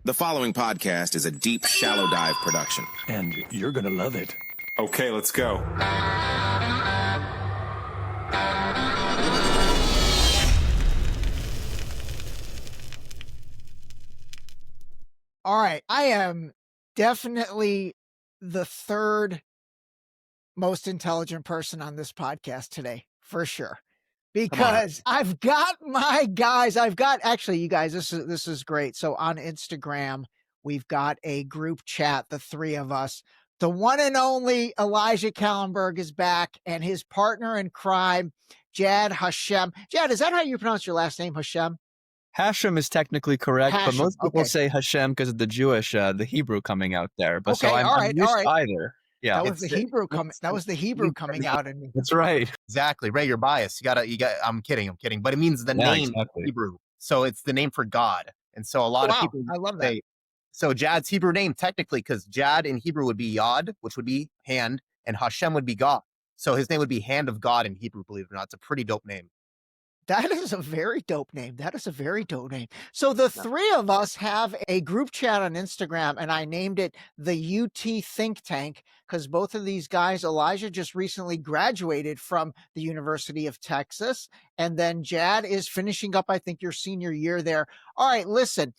The following podcast is a deep, shallow dive production. And you're gonna love it. Okay, let's go. All right, I am definitely the third most intelligent person on this podcast today, for sure. Because I've got my guys, actually, you guys, this is great. So on Instagram, we've got a group chat, the three of us. The one and only Elijah Kahlenberg is back, and his partner in crime, Jadd Hashem. Jadd, is that how you pronounce your last name, Hashem? Hashem is technically correct, but most people say Hashem because of the Jewish, the Hebrew coming out there. But so I'm used to either. Yeah, that was the Hebrew coming. That was the Hebrew coming out in me. That's right. Exactly, Ray. You're biased. You got. I'm kidding. But it means the name Hebrew, so it's the name for God. And so a lot of people. I love that. So Jadd's Hebrew name, technically, because Jadd in Hebrew would be Yod, which would be hand, and Hashem would be God. So his name would be Hand of God in Hebrew. Believe it or not, it's a pretty dope name. That is a very dope name. So the three of us have a group chat on Instagram, and I named it the UT Think Tank because both of these guys, Elijah just recently graduated from the University of Texas, and then Jadd is finishing up, I think, your senior year there. All right, listen.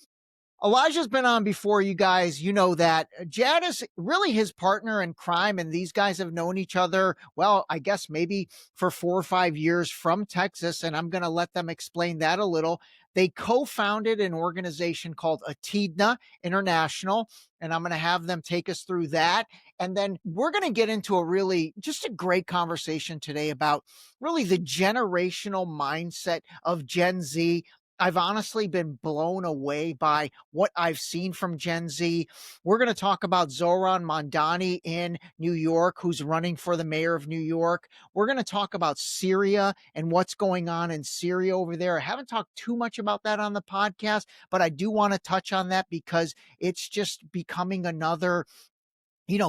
Elijah's been on before, you guys. You know that. Jadd is really his partner in crime, and these guys have known each other, well, I guess maybe for 4 or 5 years from Texas, and I'm going to let them explain that a little. They co-founded an organization called Atidna International, and I'm going to have them take us through that. And then we're going to get into just a great conversation today about really the generational mindset of Gen Z. I've honestly been blown away by what I've seen from Gen Z. We're going to talk about Zoran Mondani in New York, who's running for the mayor of New York. We're going to talk about Syria and what's going on in Syria over there. I haven't talked too much about that on the podcast, but I do want to touch on that because it's just becoming another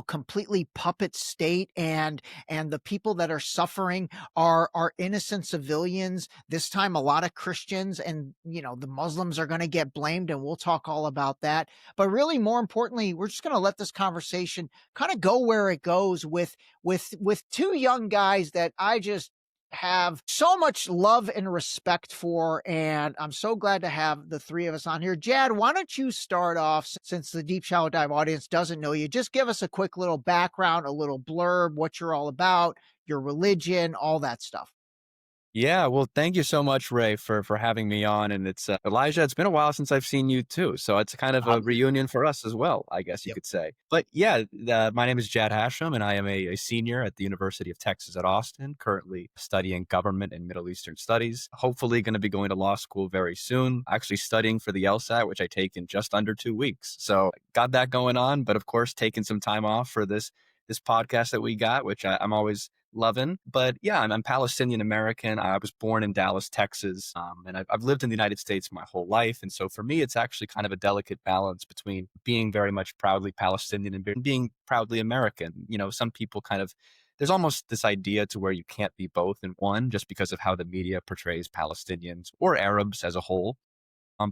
completely puppet state, and the people that are suffering are innocent civilians. This time, a lot of Christians and, the Muslims are going to get blamed, and we'll talk all about that. But really, more importantly, we're just going to let this conversation kind of go where it goes with two young guys that I just have so much love and respect for, and I'm so glad to have the three of us on here. Jadd, why don't you start off, since the Deep Shallow Dive audience doesn't know you, just give us a quick little background, a little blurb, what you're all about, your religion, all that stuff. Yeah, well, thank you so much, Ray, for having me on. And it's Elijah, it's been a while since I've seen you too. So it's kind of a reunion for us as well, I guess you could say. But yeah, my name is Jadd Hashem, and I am a senior at the University of Texas at Austin, currently studying government and Middle Eastern studies. Hopefully going to be going to law school very soon, actually studying for the LSAT, which I take in just under 2 weeks. So got that going on, but of course, taking some time off for this podcast that we got, which I'm always loving. But yeah, I'm Palestinian-American. I was born in Dallas, Texas, and I've lived in the United States my whole life. And so for me, it's actually kind of a delicate balance between being very much proudly Palestinian and being proudly American. Some people there's almost this idea to where you can't be both in one just because of how the media portrays Palestinians or Arabs as a whole.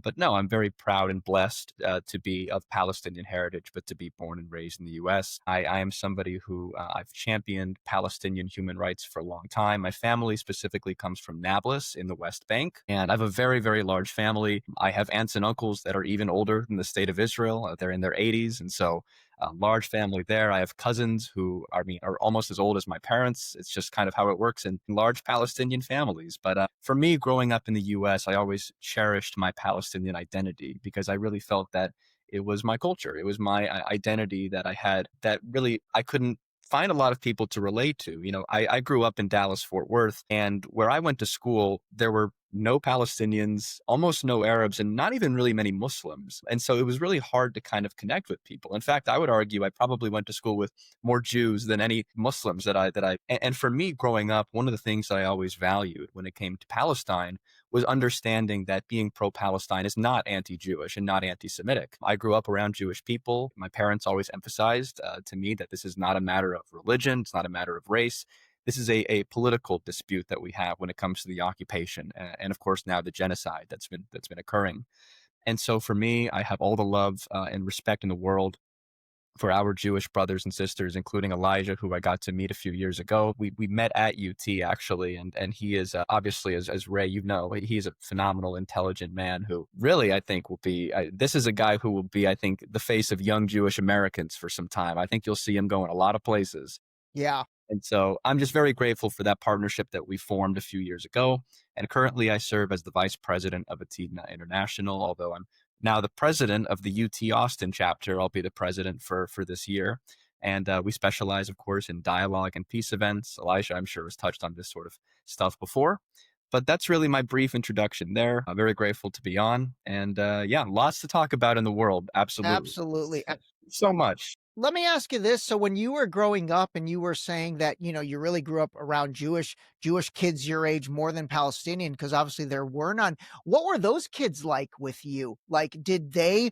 But no, I'm very proud and blessed to be of Palestinian heritage, but to be born and raised in the U.S. I am somebody who I've championed Palestinian human rights for a long time. My family specifically comes from Nablus in the West Bank, and I have a very, very large family. I have aunts and uncles that are even older than the state of Israel. They're in their 80s, and so a large family there. I have cousins who are almost as old as my parents. It's just kind of how it works in large Palestinian families. But for me, growing up in the U.S., I always cherished my Palestinian identity because I really felt that it was my culture. It was my identity that I had that really I couldn't find a lot of people to relate to. I grew up in Dallas, Fort Worth, and where I went to school, there were no Palestinians, almost no Arabs, and not even really many Muslims. And so it was really hard to kind of connect with people. In fact, I would argue I probably went to school with more Jews than any Muslims and for me growing up, one of the things that I always valued when it came to Palestine was understanding that being pro-Palestine is not anti-Jewish and not anti-Semitic. I grew up around Jewish people. My parents always emphasized to me that this is not a matter of religion. It's not a matter of race. This is a political dispute that we have when it comes to the occupation and of course now the genocide that's been occurring. And so for me, I have all the love and respect in the world for our Jewish brothers and sisters, including Elijah, who I got to meet a few years ago. We met at UT actually, and he is obviously, as Ray, you know, he's a phenomenal, intelligent man who really, I think, will be, this is a guy who will be, I think, the face of young Jewish Americans for some time. I think you'll see him going a lot of places. Yeah. And so I'm just very grateful for that partnership that we formed a few years ago. And currently I serve as the vice president of Atidna International, although I'm now the president of the UT Austin chapter. I'll be the president for this year. And we specialize, of course, in dialogue and peace events. Elijah, I'm sure, has touched on this sort of stuff before. But that's really my brief introduction there. I'm very grateful to be on. And yeah, lots to talk about in the world. Absolutely. Absolutely. So much. Let me ask you this. So when you were growing up and you were saying that, you know, you really grew up around Jewish kids your age more than Palestinian, because obviously there were none. What were those kids like with you? Like, did they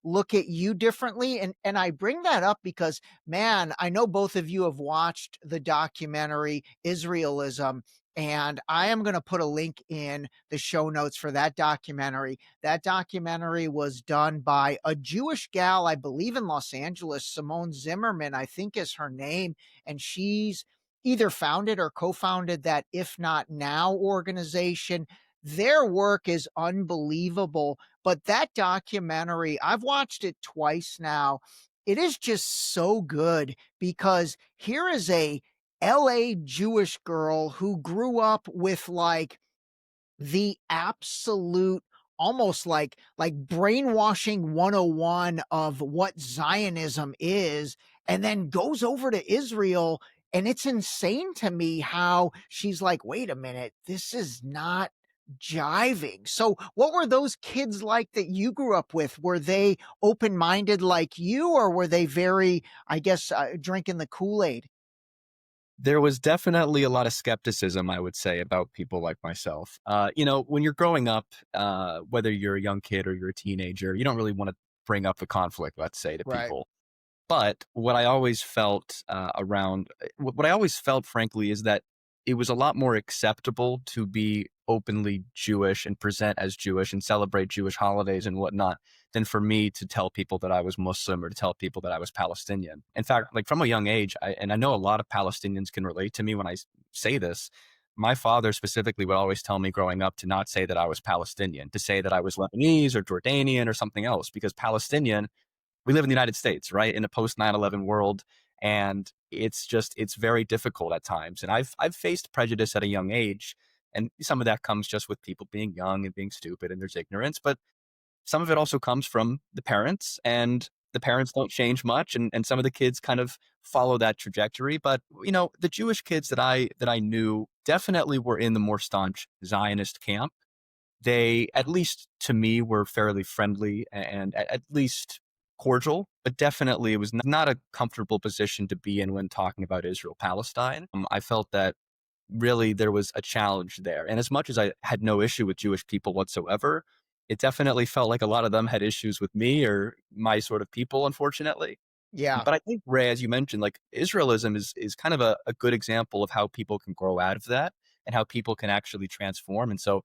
look at you differently? And I bring that up because, man, I know both of you have watched the documentary Israelism, and I am going to put a link in the show notes for that documentary. That documentary was done by a Jewish gal, I believe in Los Angeles, Simone Zimmerman, I think is her name. And she's either founded or co-founded that If Not Now organization. Their work is unbelievable. But that documentary, I've watched it twice now. It is just so good because here is a LA Jewish girl who grew up with like the absolute almost like brainwashing 101 of what Zionism is, and then goes over to Israel. And it's insane to me how she's like, wait a minute, this is not jiving. So what were those kids like that you grew up with? Were they open-minded like you, or were they very, I guess, drinking the Kool-Aid? There was definitely a lot of skepticism, I would say, about people like myself. You know, when you're growing up, whether you're a young kid or you're a teenager, you don't really want to bring up the conflict, let's say, to Right. people. But what I always felt what I always felt, frankly, is that it was a lot more acceptable to be openly Jewish and present as Jewish and celebrate Jewish holidays and whatnot than for me to tell people that I was Muslim or to tell people that I was Palestinian. In fact, like from a young age, and I know a lot of Palestinians can relate to me when I say this, my father specifically would always tell me growing up to not say that I was Palestinian, to say that I was Lebanese or Jordanian or something else, because Palestinian, we live in the United States, right? In a post 9/11 world. And it's very difficult at times. And I've faced prejudice at a young age. And some of that comes just with people being young and being stupid and there's ignorance. But some of it also comes from the parents, and the parents don't change much. And some of the kids kind of follow that trajectory. But, you know, the Jewish kids that I knew definitely were in the more staunch Zionist camp. They, at least to me, were fairly friendly and at least cordial, but definitely it was not a comfortable position to be in when talking about Israel-Palestine. I felt that really there was a challenge there. And as much as I had no issue with Jewish people whatsoever, it definitely felt like a lot of them had issues with me or my sort of people, unfortunately. Yeah. But I think, Ray, as you mentioned, like Israelism is kind of a good example of how people can grow out of that and how people can actually transform. And so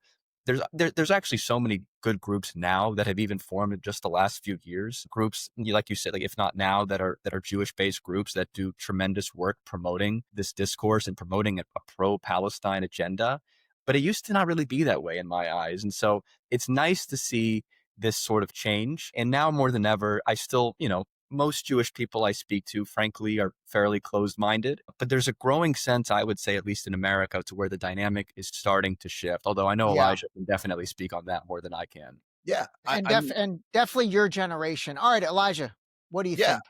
there's actually so many good groups now that have even formed in just the last few years. Groups, like you said, like If Not Now, that are Jewish-based groups that do tremendous work promoting this discourse and promoting a pro-Palestine agenda. But it used to not really be that way in my eyes. And so it's nice to see this sort of change. And now more than ever, I still, you know, most Jewish people I speak to, frankly, are fairly closed-minded. But there's a growing sense, I would say, at least in America, to where the dynamic is starting to shift. Although I know Elijah can definitely speak on that more than I can. Yeah. And definitely your generation. All right, Elijah, what do you think?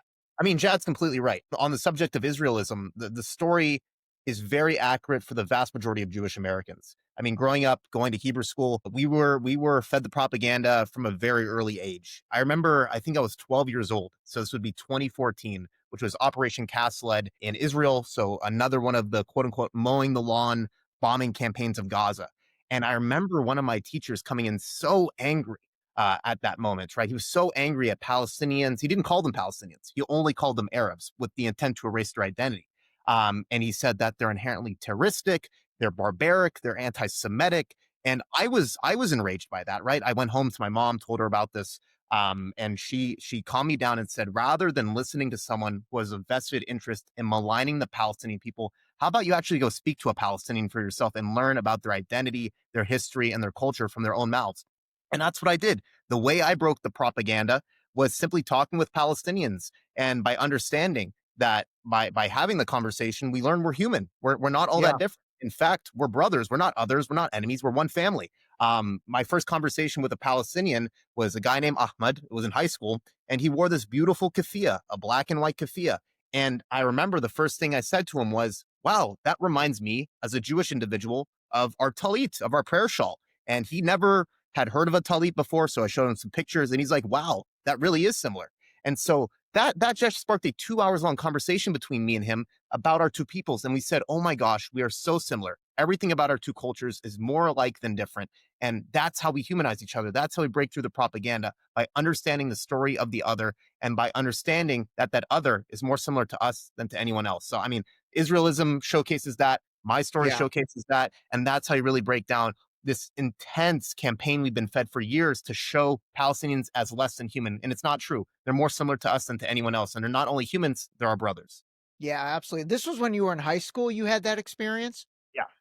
I mean, Jadd's completely right. On the subject of Israelism, the story is very accurate for the vast majority of Jewish Americans. I mean, growing up, going to Hebrew school, we were fed the propaganda from a very early age. I remember, I think I was 12 years old. So this would be 2014, which was Operation Cast Lead in Israel. So another one of the quote unquote mowing the lawn bombing campaigns of Gaza. And I remember one of my teachers coming in so angry at that moment, right? He was so angry at Palestinians. He didn't call them Palestinians. He only called them Arabs with the intent to erase their identity. And he said that they're inherently terroristic, they're barbaric, they're anti-Semitic, And I was enraged by that, right? I went home to my mom, told her about this. And she calmed me down and said, rather than listening to someone who has a vested interest in maligning the Palestinian people, how about you actually go speak to a Palestinian for yourself and learn about their identity, their history, and their culture from their own mouths? And that's what I did. The way I broke the propaganda was simply talking with Palestinians, and by understanding that by having the conversation, we learn we're human. We're not all that different. In fact, we're brothers. We're not others. We're not enemies. We're one family. My first conversation with a Palestinian was a guy named Ahmed. It was in high school, and he wore this beautiful keffiyeh, a black and white keffiyeh. And I remember the first thing I said to him was, wow, that reminds me as a Jewish individual of our talit, of our prayer shawl. And he never had heard of a talit before. So I showed him some pictures, and he's like, wow, that really is similar. And so that just sparked a 2 hours long conversation between me and him about our two peoples. And we said, oh my gosh, we are so similar. Everything about our two cultures is more alike than different. And that's how we humanize each other. That's how we break through the propaganda, by understanding the story of the other, and by understanding that that other is more similar to us than to anyone else. So, I mean, Israelism showcases that. My story showcases that. And that's how you really break down this intense campaign we've been fed for years to show Palestinians as less than human. And it's not true. They're more similar to us than to anyone else. And they're not only humans, they're our brothers. Yeah, absolutely. This was when you were in high school, you had that experience?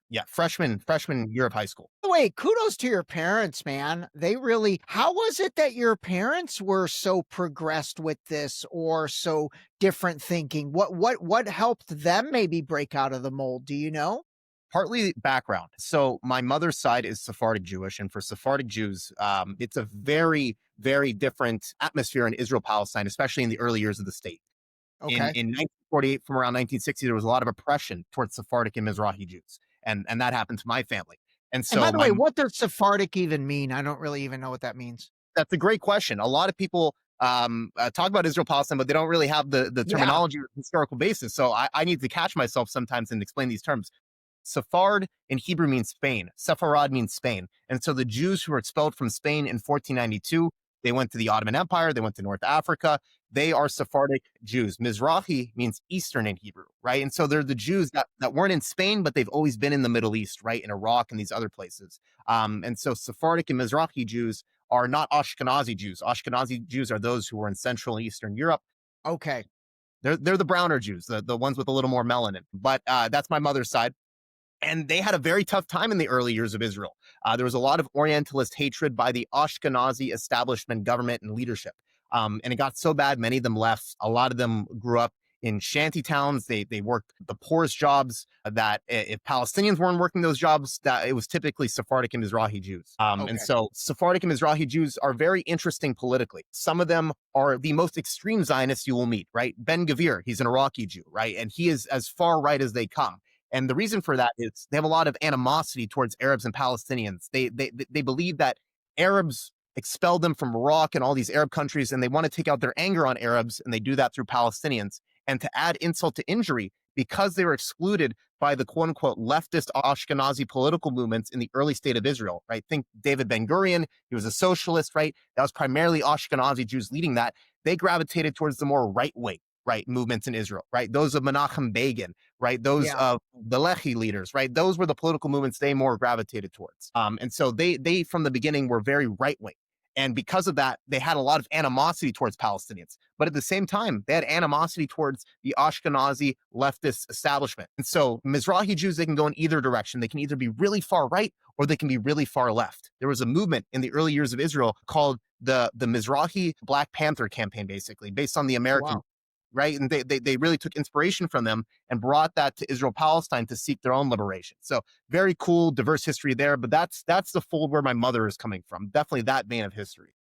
Yeah. Freshman year of high school. By the way, kudos to your parents, man. They really, how was it that your parents were so progressed with this, or so different thinking? What helped them maybe break out of the mold? Do you know? Partly background. So my mother's side is Sephardic Jewish, and for Sephardic Jews, it's a very, very different atmosphere in Israel-Palestine, especially in the early years of the state. Okay. In 1948, from around 1960, there was a lot of oppression towards Sephardic and Mizrahi Jews, and that happened to my family. And so, by the way, what does Sephardic even mean? I don't really even know what that means. That's a great question. A lot of people talk about Israel-Palestine, but they don't really have the terminology or historical basis. So I need to catch myself sometimes and explain these terms. Sephard in Hebrew means Spain. Sepharad means Spain. And so the Jews who were expelled from Spain in 1492, they went to the Ottoman Empire, they went to North Africa. They are Sephardic Jews. Mizrahi means Eastern in Hebrew, right? And so they're the Jews that weren't in Spain, but they've always been in the Middle East, right? In Iraq and these other places. And so Sephardic and Mizrahi Jews are not Ashkenazi Jews. Ashkenazi Jews are those who were in Central and Eastern Europe. Okay. They're the browner Jews, the ones with a little more melanin. But that's my mother's side. And they had a very tough time in the early years of Israel. There was a lot of Orientalist hatred by the Ashkenazi establishment, government, and leadership. And it got so bad, many of them left. A lot of them grew up in shanty towns. They worked the poorest jobs, that if Palestinians weren't working those jobs, that it was typically Sephardic and Mizrahi Jews. And so Sephardic and Mizrahi Jews are very interesting politically. Some of them are the most extreme Zionists you will meet, right? Ben Gvir, he's an Iraqi Jew, right? And he is as far right as they come. And the reason for that is they have a lot of animosity towards Arabs and Palestinians. They believe that Arabs expelled them from Iraq and all these Arab countries, and they want to take out their anger on Arabs, and they do that through Palestinians. And to add insult to injury, because they were excluded by the quote-unquote leftist Ashkenazi political movements in the early state of Israel, right? Think David Ben-Gurion, he was a socialist, right? That was primarily Ashkenazi Jews leading that. They gravitated towards the more right-wing, right, movements in Israel, right? Those of Menachem Begin, right? Those of the Lehi leaders, right? Those were the political movements they more gravitated towards. And so they from the beginning were very right-wing. And because of that, they had a lot of animosity towards Palestinians. But at the same time, they had animosity towards the Ashkenazi leftist establishment. And so Mizrahi Jews, they can go in either direction. They can either be really far right or they can be really far left. There was a movement in the early years of Israel called the Mizrahi Black Panther campaign, basically, based on the American right? And they really took inspiration from them and brought that to Israel-Palestine to seek their own liberation. So very cool, diverse history there. But that's the fold where my mother is coming from. Definitely that vein of history.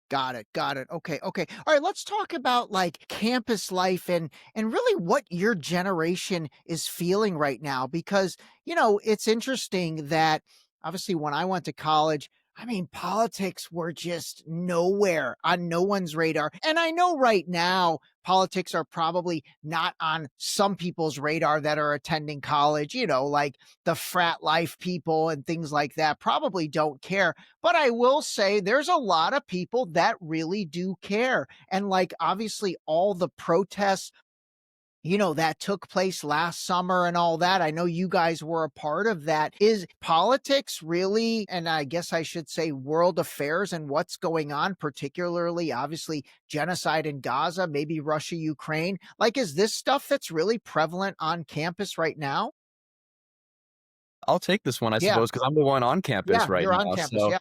Got it. Okay. All right. Let's talk about like campus life and really what your generation is feeling right now, because, it's interesting that obviously when I went to college, I mean, politics were just nowhere on no one's radar. And I know right now politics are probably not on some people's radar that are attending college, like the frat life people and things like that probably don't care. But I will say there's a lot of people that really do care. And like, obviously all the protests that took place last summer and all that. I know you guys were a part of that. Is politics really, and I guess I should say world affairs and what's going on, particularly obviously genocide in Gaza, maybe Russia, Ukraine? Like, is this stuff that's really prevalent on campus right now? I'll take this one, I Yeah. suppose, because I'm the one on campus Yeah, right you're on now. campus. So Yeah.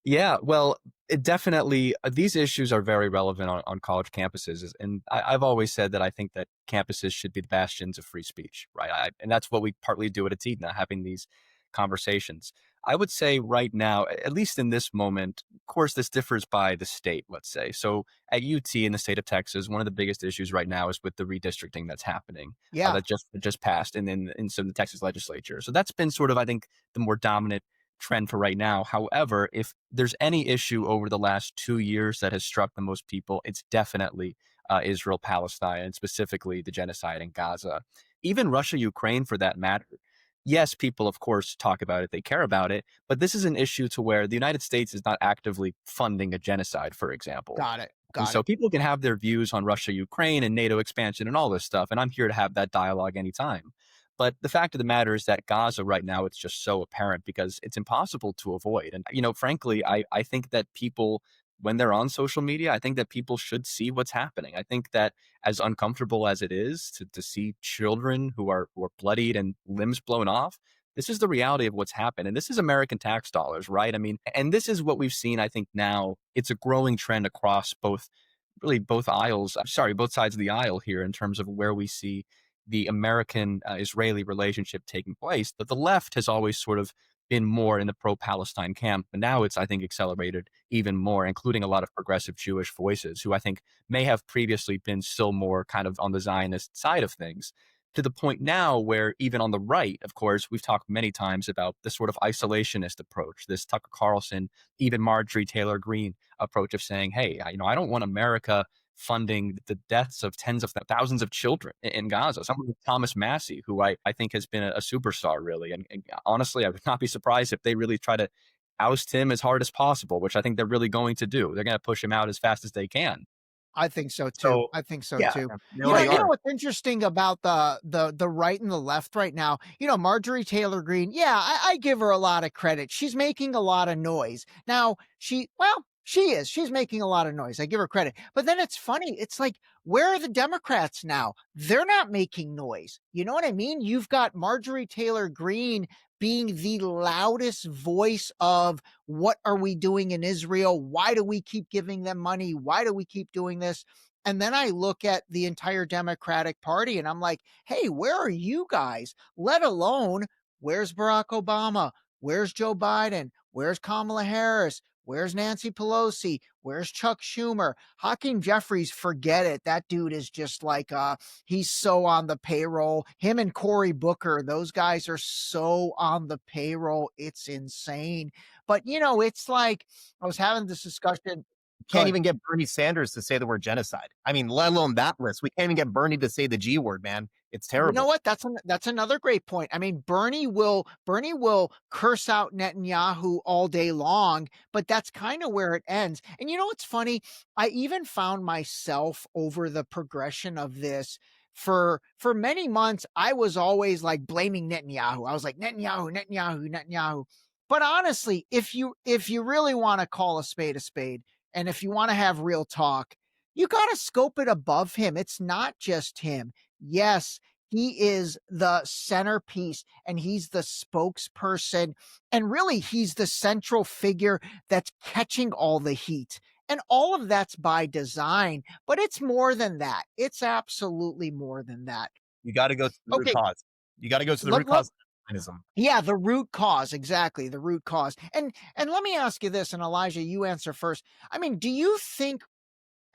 yeah, well, it definitely, these issues are very relevant on college campuses. And I've always said that I think that campuses should be the bastions of free speech, right? And that's what we partly do at Atidna, having these conversations. I would say right now, at least in this moment, of course, this differs by the state, let's say. So at UT in the state of Texas, one of the biggest issues right now is with the redistricting that's happening, Yeah. that just passed in some of the Texas legislature. So that's been sort of, I think, the more dominant trend for right now. However, if there's any issue over the last 2 years that has struck the most people, it's definitely Israel-Palestine, and specifically the genocide in Gaza. Even Russia-Ukraine, for that matter. Yes, people, of course, talk about it. They care about it. But this is an issue to where the United States is not actively funding a genocide, for example. Got it. And so people can have their views on Russia, Ukraine, and NATO expansion and all this stuff. And I'm here to have that dialogue anytime. But the fact of the matter is that Gaza right now, it's just so apparent because it's impossible to avoid. And, frankly, I think that people, when they're on social media, I think that people should see what's happening. I think that as uncomfortable as it is to see children who are bloodied and limbs blown off, this is the reality of what's happened. And this is American tax dollars, right? I mean, and this is what we've seen, I think now. It's a growing trend across both sides of the aisle here in terms of where we see the American-Israeli relationship taking place. But the left has always sort of been more in the pro-Palestine camp. But now it's, I think, accelerated even more, including a lot of progressive Jewish voices who I think may have previously been still more kind of on the Zionist side of things, to the point now where even on the right, of course, we've talked many times about this sort of isolationist approach, this Tucker Carlson, even Marjorie Taylor Greene approach of saying, hey, I don't want America funding the deaths of tens of thousands of children in Gaza. Someone like Thomas Massey, who I think has been a superstar, really. And honestly, I would not be surprised if they really try to oust him as hard as possible, which I think they're really going to do. They're going to push him out as fast as they can. I think so too. So, I think so yeah, too. they You already know are. what's interesting about the right and the left right now? Marjorie Taylor Greene. Yeah, I give her a lot of credit. She's making a lot of noise now. She is. She's making a lot of noise. I give her credit. But then it's funny. It's like, where are the Democrats now? They're not making noise. You know what I mean? You've got Marjorie Taylor Greene being the loudest voice of what are we doing in Israel? Why do we keep giving them money? Why do we keep doing this? And then I look at the entire Democratic Party and I'm like, hey, where are you guys? Let alone, where's Barack Obama? Where's Joe Biden? Where's Kamala Harris? Where's Nancy Pelosi? Where's Chuck Schumer? Hakeem Jeffries, forget it. That dude is just like, he's so on the payroll. Him and Cory Booker, those guys are so on the payroll. It's insane. But, it's like, I was having this discussion. Can't even get Bernie Sanders to say the word genocide. I mean, let alone that list. We can't even get Bernie to say the G word, man. It's terrible. You know what? That's another great point. I mean, Bernie will curse out Netanyahu all day long, but that's kind of where it ends. And you know what's funny? I even found myself over the progression of this for many months. I was always like blaming Netanyahu. I was like, Netanyahu. But honestly, if you really want to call a spade, and if you want to have real talk, you got to scope it above him. It's not just him. Yes, he is the centerpiece and he's the spokesperson. And really, he's the central figure that's catching all the heat. And all of that's by design, but it's more than that. It's absolutely more than that. You got to go to the root cause. You got to go to the root cause of Zionism. Yeah, the root cause, exactly, the root cause. And let me ask you this, and Elijah, you answer first. I mean, do you think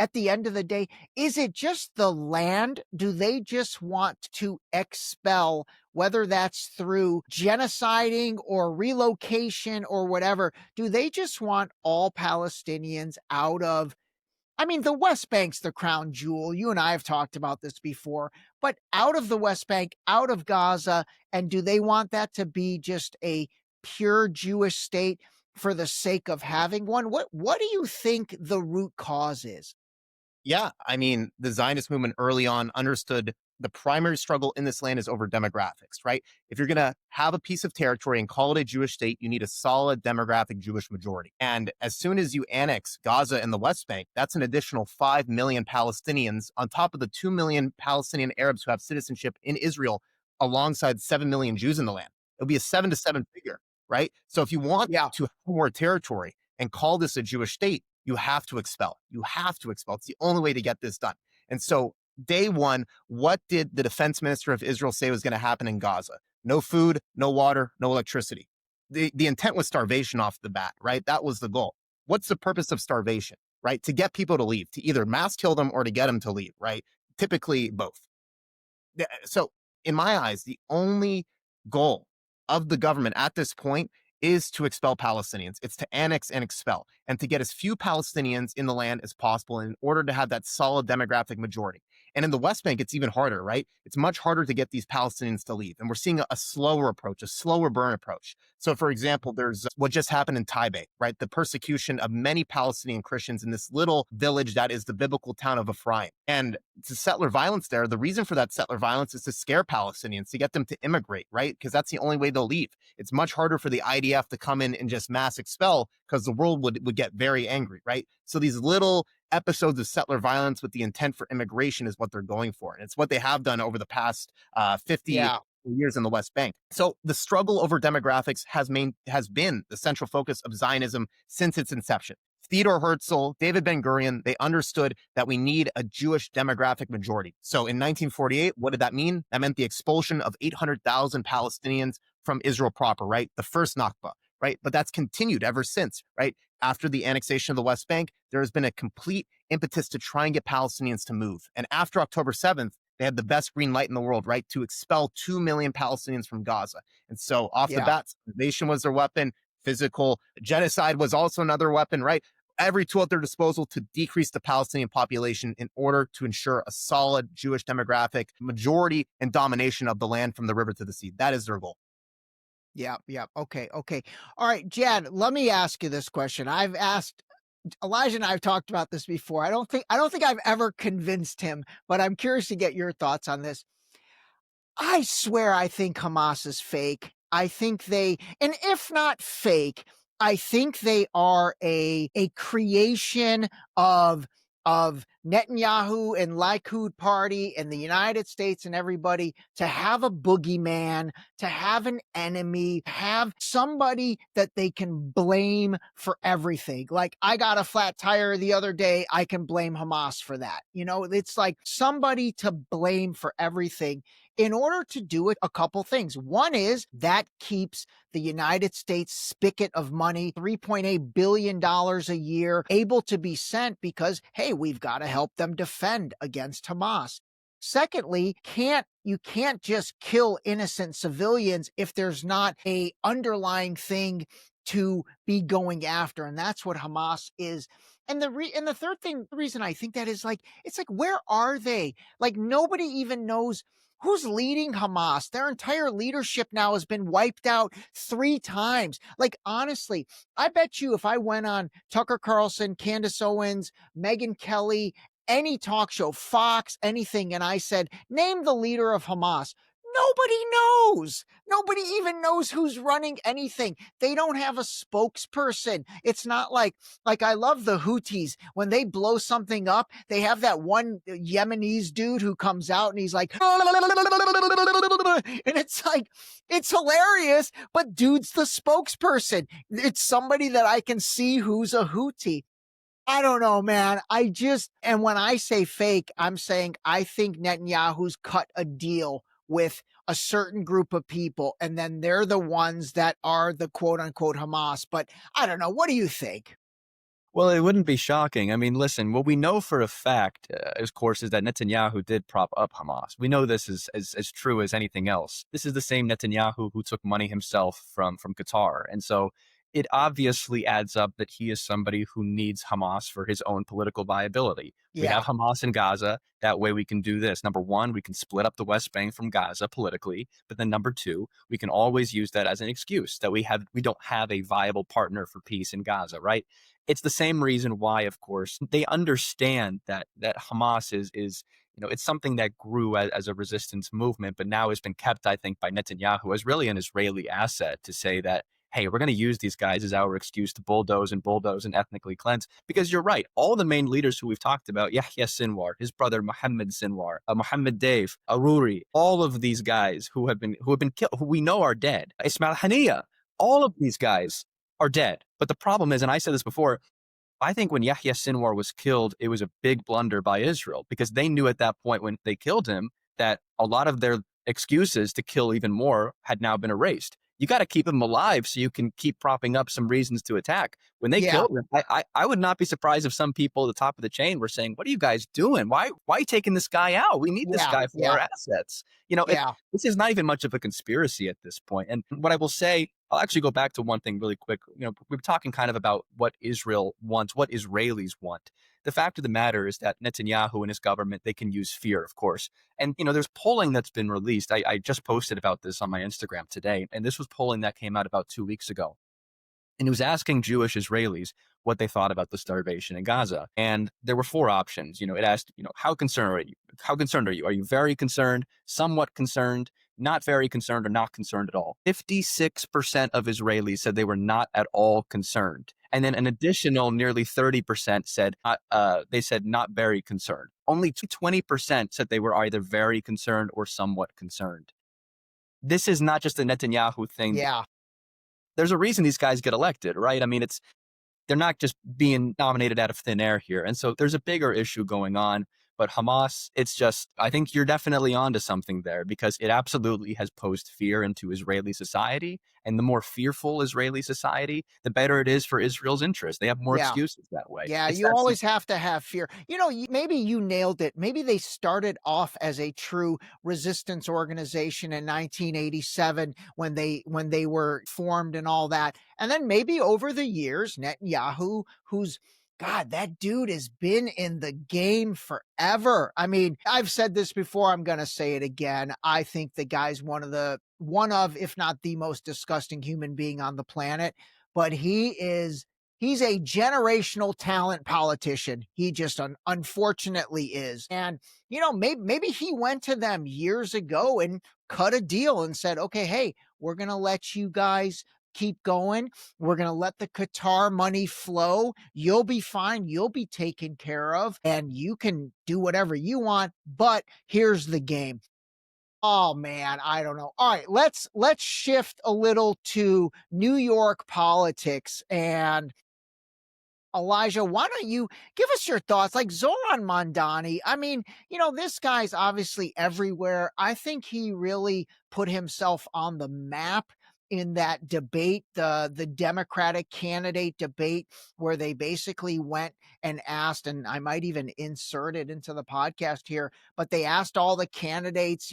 at the end of the day, is it just the land? Do they just want to expel, whether that's through genociding or relocation or whatever? Do they just want all Palestinians out of, I mean, the West Bank's the crown jewel. You and I have talked about this before, but out of the West Bank, out of Gaza, and do they want that to be just a pure Jewish state for the sake of having one? What do you think the root cause is? Yeah, I mean, the Zionist movement early on understood the primary struggle in this land is over demographics, right? If you're going to have a piece of territory and call it a Jewish state, you need a solid demographic Jewish majority. And as soon as you annex Gaza and the West Bank, that's an additional 5 million Palestinians on top of the 2 million Palestinian Arabs who have citizenship in Israel alongside 7 million Jews in the land. It'll be a 7 to 7 figure, right? So if you want to have more territory and call this a Jewish state, you have to expel. You have to expel. It's the only way to get this done. And so day one, what did the defense minister of Israel say was going to happen in Gaza? No food, no water, no electricity. The intent was starvation off the bat, right? That was the goal. What's the purpose of starvation, right? To get people to leave, to either mass kill them or to get them to leave, right? Typically both. So in my eyes, the only goal of the government at this point is to expel Palestinians. It's to annex and expel and to get as few Palestinians in the land as possible in order to have that solid demographic majority. And in the West Bank, it's even harder, right? It's much harder to get these Palestinians to leave. And we're seeing a slower approach, a slower burn approach. So for example, there's what just happened in Taipei, right? The persecution of many Palestinian Christians in this little village that is the biblical town of Ephraim. And to settler violence there, the reason for that settler violence is to scare Palestinians, to get them to immigrate, right? Because that's the only way they'll leave. It's much harder for the IDF to come in and just mass expel because the world would get very angry, right? So these little episodes of settler violence with the intent for immigration is what they're going for. And it's what they have done over the past 50 years in the West Bank. So the struggle over demographics has been the central focus of Zionism since its inception. Theodor Herzl, David Ben-Gurion, they understood that we need a Jewish demographic majority. So in 1948, what did that mean? That meant the expulsion of 800,000 Palestinians from Israel proper, right? The first Nakba, right? But that's continued ever since, right? After the annexation of the West Bank, there has been a complete impetus to try and get Palestinians to move. And after October 7th, they had the best green light in the world, right? To expel 2 million Palestinians from Gaza. And so off the bat, starvation was their weapon. Physical genocide was also another weapon, right? Every tool at their disposal to decrease the Palestinian population in order to ensure a solid Jewish demographic majority and domination of the land from the river to the sea. That is their goal. Yeah. Okay. All right, Jad, let me ask you this question. I've asked Elijah and I have talked about this before. I don't think I've ever convinced him, but I'm curious to get your thoughts on this. I swear I think Hamas is fake. I think and if not fake, I think they are a creation of Netanyahu and Likud party and the United States and everybody to have a boogeyman, to have an enemy, have somebody that they can blame for everything. Like, I got a flat tire the other day, I can blame Hamas for that. You know, it's like somebody to blame for everything. In order to do it, a couple things. One is that keeps the United States spigot of money, $3.8 billion a year, able to be sent because, hey, we've got to help them defend against Hamas. Secondly, you can't just kill innocent civilians if there's not a underlying thing to be going after. And that's what Hamas is. And the third reason I think that is it's like, where are they? Like, nobody even knows who's leading Hamas. Their entire leadership now has been wiped out 3 times. Like, honestly, I bet you if I went on Tucker Carlson, Candace Owens, Megyn Kelly, any talk show, Fox, anything, and I said, name the leader of Hamas, nobody knows. Nobody even knows who's running anything. They don't have a spokesperson. It's not like I love the Houthis. When they blow something up, they have that one Yemenis dude who comes out and he's like, and it's like, it's hilarious, but dude's the spokesperson. It's somebody that I can see who's a Houthi. I don't know, man. And when I say fake, I'm saying I think Netanyahu's cut a deal with a certain group of people, and then they're the ones that are the quote-unquote Hamas. But I don't know. What do you think? Well, it wouldn't be shocking. I mean, listen, what we know for a fact, of course, is that Netanyahu did prop up Hamas. We know this is as true as anything else. This is the same Netanyahu who took money himself from Qatar. And so it obviously adds up that he is somebody who needs Hamas for his own political viability. We have Hamas in Gaza. That way we can do this. Number one, we can split up the West Bank from Gaza politically. But then number two, we can always use that as an excuse that we don't have a viable partner for peace in Gaza, right? It's the same reason why, of course, they understand that Hamas it's something that grew as a resistance movement, but now has been kept, I think, by Netanyahu as really an Israeli asset to say that, hey, we're going to use these guys as our excuse to bulldoze and ethnically cleanse. Because you're right, all the main leaders who we've talked about, Yahya Sinwar, his brother Mohammed Sinwar, Mohammed Dave, Aruri, all of these guys who have been killed, who we know are dead, Ismail Haniya, all of these guys are dead. But the problem is, and I said this before, I think when Yahya Sinwar was killed, it was a big blunder by Israel, because they knew at that point when they killed him that a lot of their excuses to kill even more had now been erased. You got to keep him alive so you can keep propping up some reasons to attack. When they killed him, I would not be surprised if some people at the top of the chain were saying, what are you guys doing? Why are you taking this guy out? We need this guy for our assets. This is not even much of a conspiracy at this point. And what I will say, I'll actually go back to one thing really quick. We're talking kind of about what Israel wants, what Israelis want. The fact of the matter is that Netanyahu and his government, they can use fear, of course. And, there's polling that's been released. I just posted about this on my Instagram today. And this was polling that came out about 2 weeks ago. And it was asking Jewish Israelis what they thought about the starvation in Gaza. And there were 4 options. It asked, how concerned are you? How concerned are you? Are you very concerned, somewhat concerned, not very concerned, or not concerned at all? 56% of Israelis said they were not at all concerned. And then an additional nearly 30% said, they said not very concerned. Only 20% said they were either very concerned or somewhat concerned. This is not just a Netanyahu thing. Yeah. There's a reason these guys get elected, right? I mean, they're not just being nominated out of thin air here. And so there's a bigger issue going on. But Hamas, I think you're definitely onto something there, because it absolutely has posed fear into Israeli society. And the more fearful Israeli society, the better it is for Israel's interest. They have more excuses that way. Yeah, you always have to have fear. Maybe you nailed it. Maybe they started off as a true resistance organization in 1987 when they were formed and all that. And then maybe over the years, Netanyahu, God, that dude has been in the game forever. I mean, I've said this before. I'm going to say it again. I think the guy's one of, if not the most disgusting human being on the planet, but he's a generational talent politician. He just unfortunately is. And, maybe he went to them years ago and cut a deal and said, okay, hey, we're going to let you guys keep going. We're going to let the Qatar money flow. You'll be fine. You'll be taken care of, and you can do whatever you want. But here's the game. Oh man, I don't know. All right, let's shift a little to New York politics. And Elijah, why don't you give us your thoughts? Like Zoran Mondani, I mean, this guy's obviously everywhere. I think he really put himself on the map in that debate, the Democratic candidate debate, where they basically went and asked, and I might even insert it into the podcast here, but they asked all the candidates,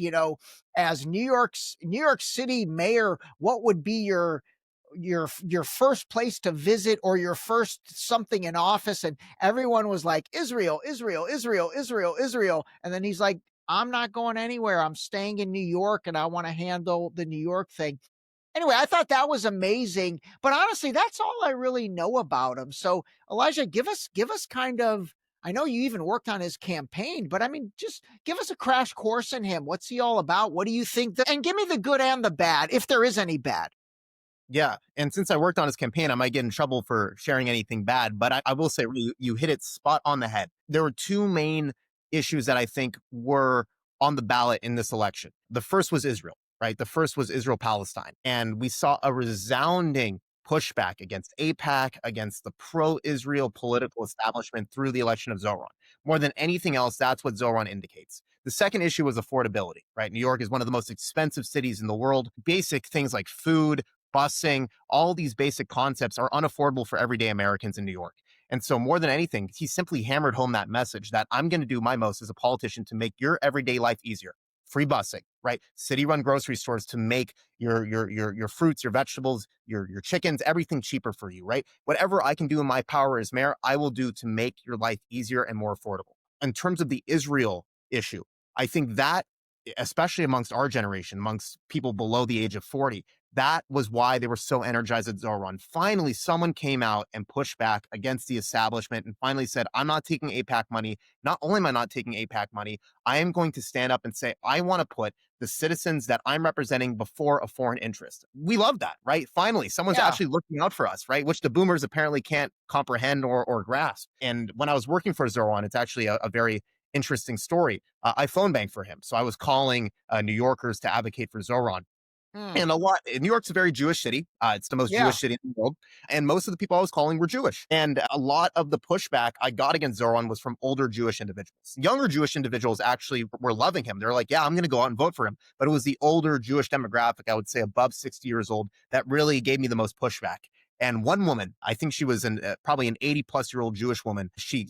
as New York City mayor, what would be your first place to visit or your first something in office? And everyone was like, Israel, Israel, Israel, Israel, Israel. And then he's like, I'm not going anywhere. I'm staying in New York and I want to handle the New York thing. Anyway, I thought that was amazing, but honestly, that's all I really know about him. So Elijah, give us kind of, I know you even worked on his campaign, but I mean, just give us a crash course in him. What's he all about? What do you think? And give me the good and the bad, if there is any bad. Yeah. And since I worked on his campaign, I might get in trouble for sharing anything bad, but I will say you hit it spot on the head. There were 2 main issues that I think were on the ballot in this election. The first was Israel, right? The first was Israel-Palestine. And we saw a resounding pushback against AIPAC, against the pro-Israel political establishment through the election of Zoran. More than anything else, that's what Zoran indicates. The second issue was affordability, right? New York is one of the most expensive cities in the world. Basic things like food, busing, all these basic concepts are unaffordable for everyday Americans in New York. And so more than anything, he simply hammered home that message that I'm going to do my most as a politician to make your everyday life easier. Free busing, right? City-run grocery stores to make your fruits, your vegetables, your chickens, everything cheaper for you, right? Whatever I can do in my power as mayor, I will do to make your life easier and more affordable. In terms of the Israel issue, I think that, especially amongst our generation, amongst people below the age of 40, That was why they were so energized at Zoran. Finally, someone came out and pushed back against the establishment and finally said, I'm not taking AIPAC money. Not only am I not taking AIPAC money, I am going to stand up and say, I want to put the citizens that I'm representing before a foreign interest. We love that, right? Finally, someone's actually looking out for us, right? Which the boomers apparently can't comprehend or grasp. And when I was working for Zoran, it's actually a very interesting story. I phone banked for him. So I was calling New Yorkers to advocate for Zoran. And New York's a very Jewish city. It's the most Jewish city in the world. And most of the people I was calling were Jewish. And a lot of the pushback I got against Zoran was from older Jewish individuals. Younger Jewish individuals actually were loving him. They're like, yeah, I'm going to go out and vote for him. But it was the older Jewish demographic, I would say above 60 years old, that really gave me the most pushback. And one woman, I think she was probably an 80-plus-year-old Jewish woman, she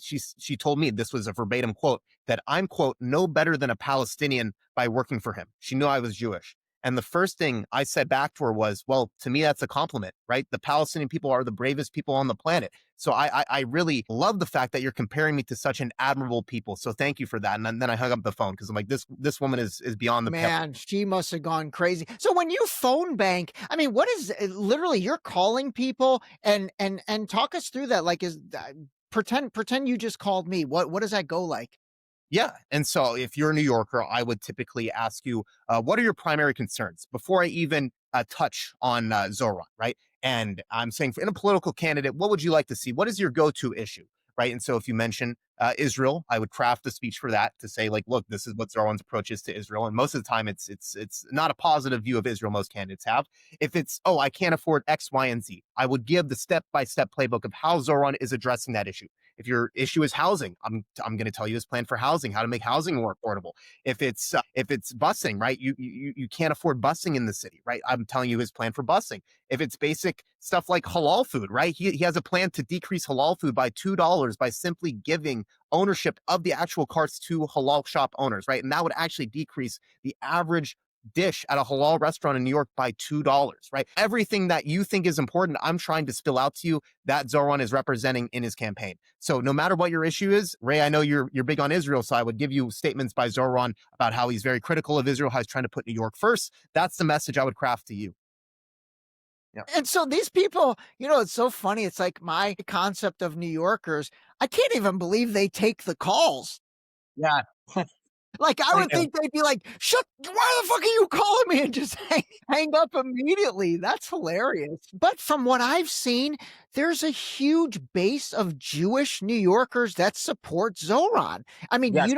told me, this was a verbatim quote, that I'm, quote, no better than a Palestinian by working for him. She knew I was Jewish. And the first thing I said back to her was, well, to me, that's a compliment, right? The Palestinian people are the bravest people on the planet. So I really love the fact that you're comparing me to such an admirable people. So thank you for that. And then I hung up the phone because I'm like, this woman is beyond the man. She must have gone crazy. So when you phone bank, I mean, what is literally you're calling people and talk us through that? Like, pretend you just called me. What does that go like? Yeah. And so if you're a New Yorker, I would typically ask you, what are your primary concerns before I even touch on Zoran, right? And I'm saying in a political candidate, what would you like to see? What is your go-to issue, right? And so if you mention Israel, I would craft a speech for that to say, like, look, this is what Zoran's approach is to Israel. And most of the time, it's not a positive view of Israel most candidates have. If it's, oh, I can't afford X, Y, and Z, I would give the step-by-step playbook of how Zoran is addressing that issue. If your issue is housing, I'm going to tell you his plan for housing, how to make housing more affordable. If it's busing, right? You can't afford busing in the city, right? I'm telling you his plan for busing. If it's basic stuff like halal food, right? He has a plan to decrease halal food by $2 by simply giving ownership of the actual carts to halal shop owners, right? And that would actually decrease the average dish at a halal restaurant in New York by $2, right? Everything that you think is important, I'm trying to spill out to you that Zoran is representing in his campaign. So no matter what your issue is, Ray, I know you're big on Israel, so I would give you statements by Zoran about how he's very critical of Israel, how he's trying to put New York first. That's the message I would craft to you. Yeah. And so these people, it's so funny. It's like my concept of New Yorkers. I can't even believe they take the calls. Yeah. Like, I would think they'd be like, why the fuck are you calling me? And just hang up immediately. That's hilarious. But from what I've seen, there's a huge base of Jewish New Yorkers that support Zoran. I mean, yes.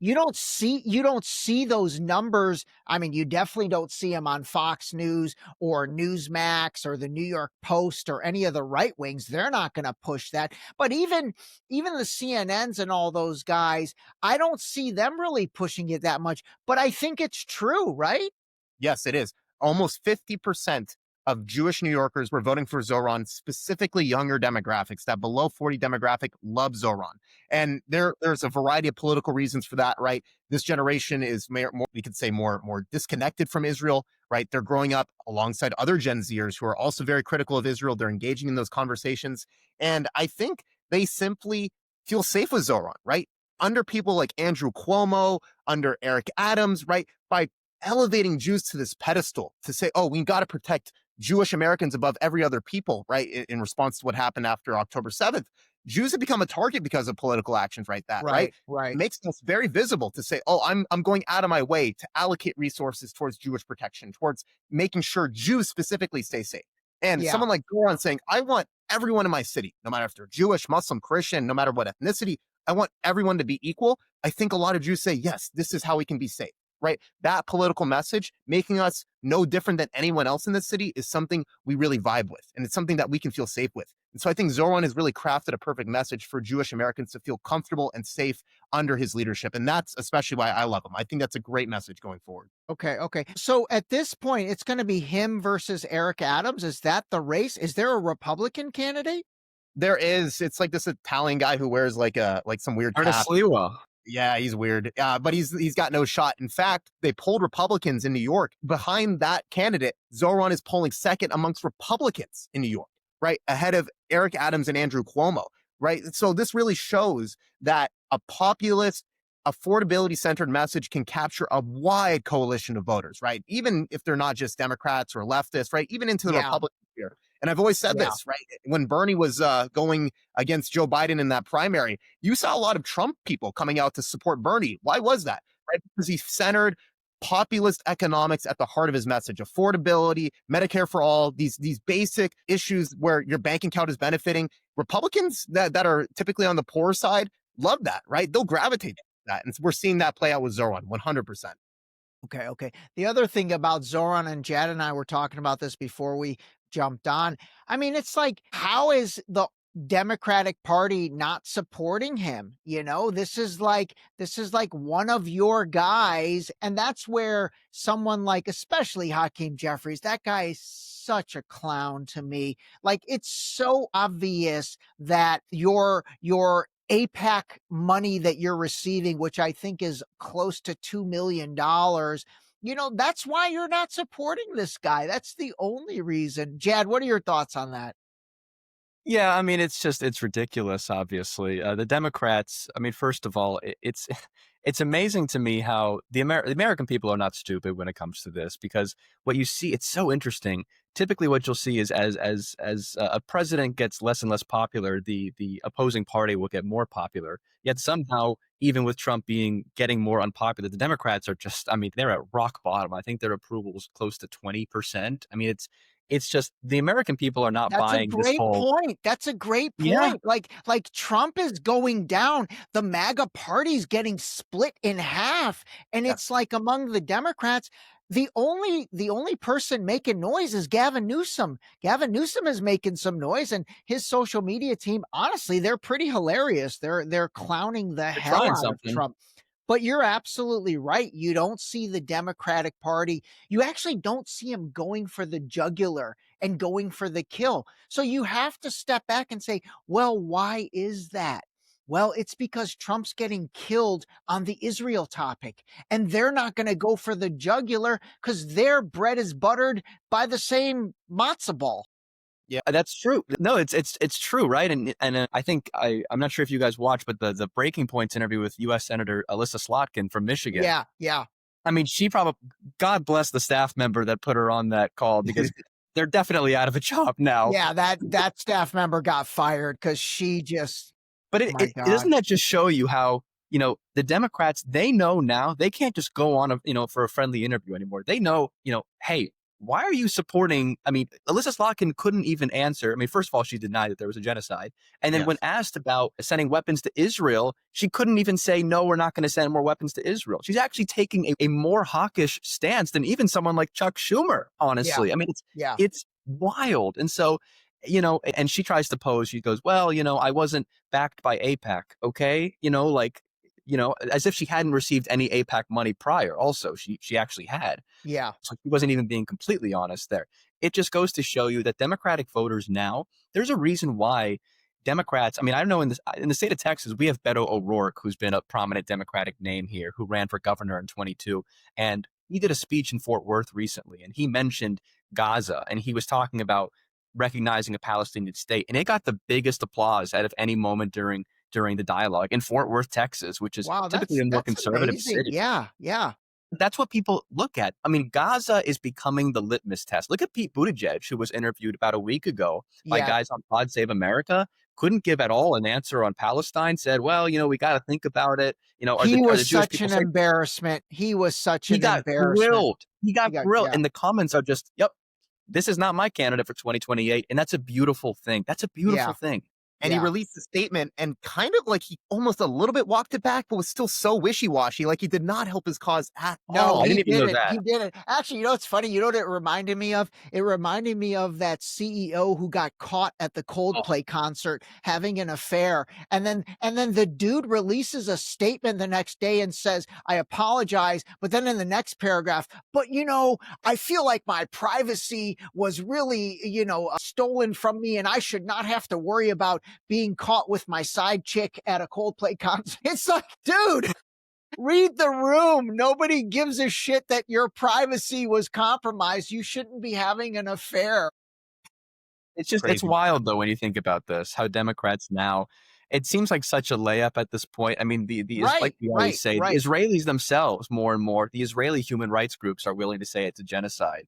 you don't see those numbers. I mean, you definitely don't see them on Fox News or Newsmax or the New York Post or any of the right wings. They're not going to push that. But even the CNNs and all those guys, I don't see them really pushing it that much. But I think it's true, right? Yes, it is. Almost 50% of Jewish New Yorkers were voting for Zoran, specifically younger demographics. That below 40 demographic loves Zoran. And there's a variety of political reasons for that, right? This generation is more, we could say more disconnected from Israel, right? They're growing up alongside other Gen Zers who are also very critical of Israel. They're engaging in those conversations. And I think they simply feel safe with Zoran, right? Under people like Andrew Cuomo, under Eric Adams, right? By elevating Jews to this pedestal to say, oh, we got to protect Jewish Americans above every other people, right? In response to what happened after October 7th, Jews have become a target because of political actions like that, right? It makes us very visible to say, oh, I'm going out of my way to allocate resources towards Jewish protection, towards making sure Jews specifically stay safe. And someone like Zoran saying, I want everyone in my city, no matter if they're Jewish, Muslim, Christian, no matter what ethnicity, I want everyone to be equal. I think a lot of Jews say, yes, this is how we can be safe, right? That political message, making us no different than anyone else in the city, is something we really vibe with. And it's something that we can feel safe with. And so I think Zoran has really crafted a perfect message for Jewish Americans to feel comfortable and safe under his leadership. And that's especially why I love him. I think that's a great message going forward. Okay. So at this point, it's going to be him versus Eric Adams. Is that the race? Is there a Republican candidate? There is. It's like this Italian guy who wears like some weird cap. Yeah, he's weird. But he's got no shot. In fact, they polled Republicans in New York. Behind that candidate, Zoran is polling second amongst Republicans in New York, right? Ahead of Eric Adams and Andrew Cuomo, right? So this really shows that a populist, affordability-centered message can capture a wide coalition of voters, right? Even if they're not just Democrats or leftists, right? Even into the Republican sphere. And I've always said this, right? When Bernie was going against Joe Biden in that primary, you saw a lot of Trump people coming out to support Bernie. Why was that? Right? Because he centered populist economics at the heart of his message. Affordability, Medicare for all, these basic issues where your bank account is benefiting. Republicans that are typically on the poor side love that, right? They'll gravitate to that. And we're seeing that play out with Zoran 100%. Okay. The other thing about Zoran, and Jadd and I were talking about this before we jumped on. I mean, it's like, how is the Democratic Party not supporting him? You know, this is like one of your guys. And that's where someone like, especially Hakeem Jeffries, that guy is such a clown to me. Like, it's so obvious that your APAC money that you're receiving, which I think is close to $2 million, you know, that's why you're not supporting this guy. That's the only reason. Jadd, what are your thoughts on that? Yeah, I mean, it's ridiculous, obviously. The Democrats, I mean, first of all, it's amazing to me how the American people are not stupid when it comes to this, because what you see, it's so interesting. Typically what you'll see is as a president gets less and less popular, the opposing party will get more popular. Yet somehow, even with Trump getting more unpopular, the Democrats are just, I mean, they're at rock bottom. I think their approval is close to 20%. I mean, it's just the American people are not buying this whole point. That's a great point. Yeah. Like Trump is going down. The MAGA party's getting split in half. And it's like among the Democrats, the only person making noise is Gavin Newsom. Gavin Newsom is making some noise, and his social media team, honestly, they're pretty hilarious. They're clowning the hell out of Trump. But you're absolutely right. You don't see the Democratic Party. You actually don't see him going for the jugular and going for the kill. So you have to step back and say, well, why is that? Well, it's because Trump's getting killed on the Israel topic, and they're not going to go for the jugular because their bread is buttered by the same matzo ball. Yeah, that's true. No, it's true, right? And I think I'm not sure if you guys watched, but the Breaking Points interview with U.S. Senator Alyssa Slotkin from Michigan. Yeah. I mean, she probably, God bless the staff member that put her on that call, because they're definitely out of a job now. Yeah, that staff member got fired because she just. But doesn't that just show you how, you know, the Democrats, they know now they can't just go on for a friendly interview anymore. They know, hey, why are you supporting? I mean, Alyssa Slotkin couldn't even answer. I mean, first of all, she denied that there was a genocide. And then when asked about sending weapons to Israel, she couldn't even say, no, we're not going to send more weapons to Israel. She's actually taking a more hawkish stance than even someone like Chuck Schumer, honestly. I mean, it's wild. And so, and she tries to pose, she goes, well, I wasn't backed by AIPAC. Okay. As if she hadn't received any AIPAC money prior. Also, she actually had. Yeah. So she wasn't even being completely honest there. It just goes to show you that Democratic voters now, there's a reason why Democrats, I mean, I don't know, in the state of Texas, we have Beto O'Rourke, who's been a prominent Democratic name here, who ran for governor in 22. And he did a speech in Fort Worth recently, and he mentioned Gaza, and he was talking about recognizing a Palestinian state. And it got the biggest applause out of any moment during the dialogue in Fort Worth, Texas, which is typically a more conservative city. Yeah. That's what people look at. I mean, Gaza is becoming the litmus test. Look at Pete Buttigieg, who was interviewed about a week ago by guys on Pod Save America, couldn't give at all an answer on Palestine, said, well, we got to think about it. He was such an embarrassment. He was such an embarrassment. He got grilled. And the comments are just, yep, this is not my candidate for 2028. And that's a beautiful thing. That's a beautiful thing. And he released a statement and kind of like he almost a little bit walked it back, but was still so wishy-washy. Like he did not help his cause at all. No, I didn't even know that. He did it. Actually, what's funny? You know what it reminded me of? It reminded me of that CEO who got caught at the Coldplay concert having an affair. And then the dude releases a statement the next day and says, I apologize. But then in the next paragraph, but I feel like my privacy was really, stolen from me, and I should not have to worry about being caught with my side chick at a Coldplay concert. It's like, dude, read the room. Nobody gives a shit that your privacy was compromised. You shouldn't be having an affair. It's wild though when you think about this, how Democrats now, it seems like such a layup at this point. I mean, Right, like we always right, say, the right. Israelis themselves, more and more, the Israeli human rights groups are willing to say it's a genocide.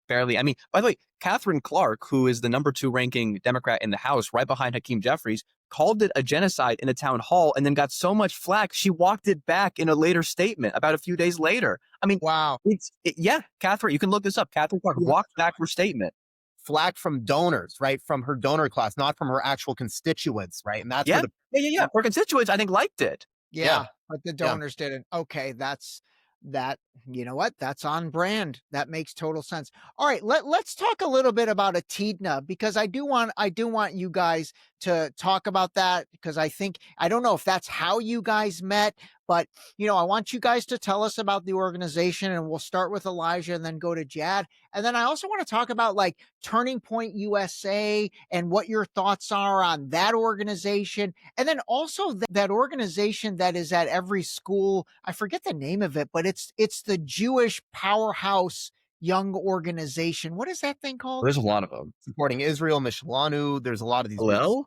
Barely. I mean, by the way, Catherine Clark, who is the #2 ranking Democrat in the House, right behind Hakeem Jeffries, called it a genocide in a town hall and then got so much flack, she walked it back in a later statement about a few days later. I mean, Wow. yeah, Catherine, you can look this up. Catherine Clark Yeah. walked back her statement. Flack from donors, right? From her donor class, not from her actual constituents, right? And that's Yeah, where yeah. Her constituents, I think, liked it. Yeah, but the Yeah. donors didn't. Okay, that, you know what? That's on brand. That makes total sense. All right, let's talk a little bit about Atidna, because I do want you guys to talk about that, because I don't know if that's how you guys met, but I want you guys to tell us about the organization, and we'll start with Elijah and then go to Jadd. And then I also want to talk about like Turning Point USA and what your thoughts are on that organization. And then also that organization that is at every school. I forget the name of it, but it's the Jewish Powerhouse Young Organization. What is that thing called? There's a lot of them. supporting Israel, Mishlanu. There's a lot of these. Hillel?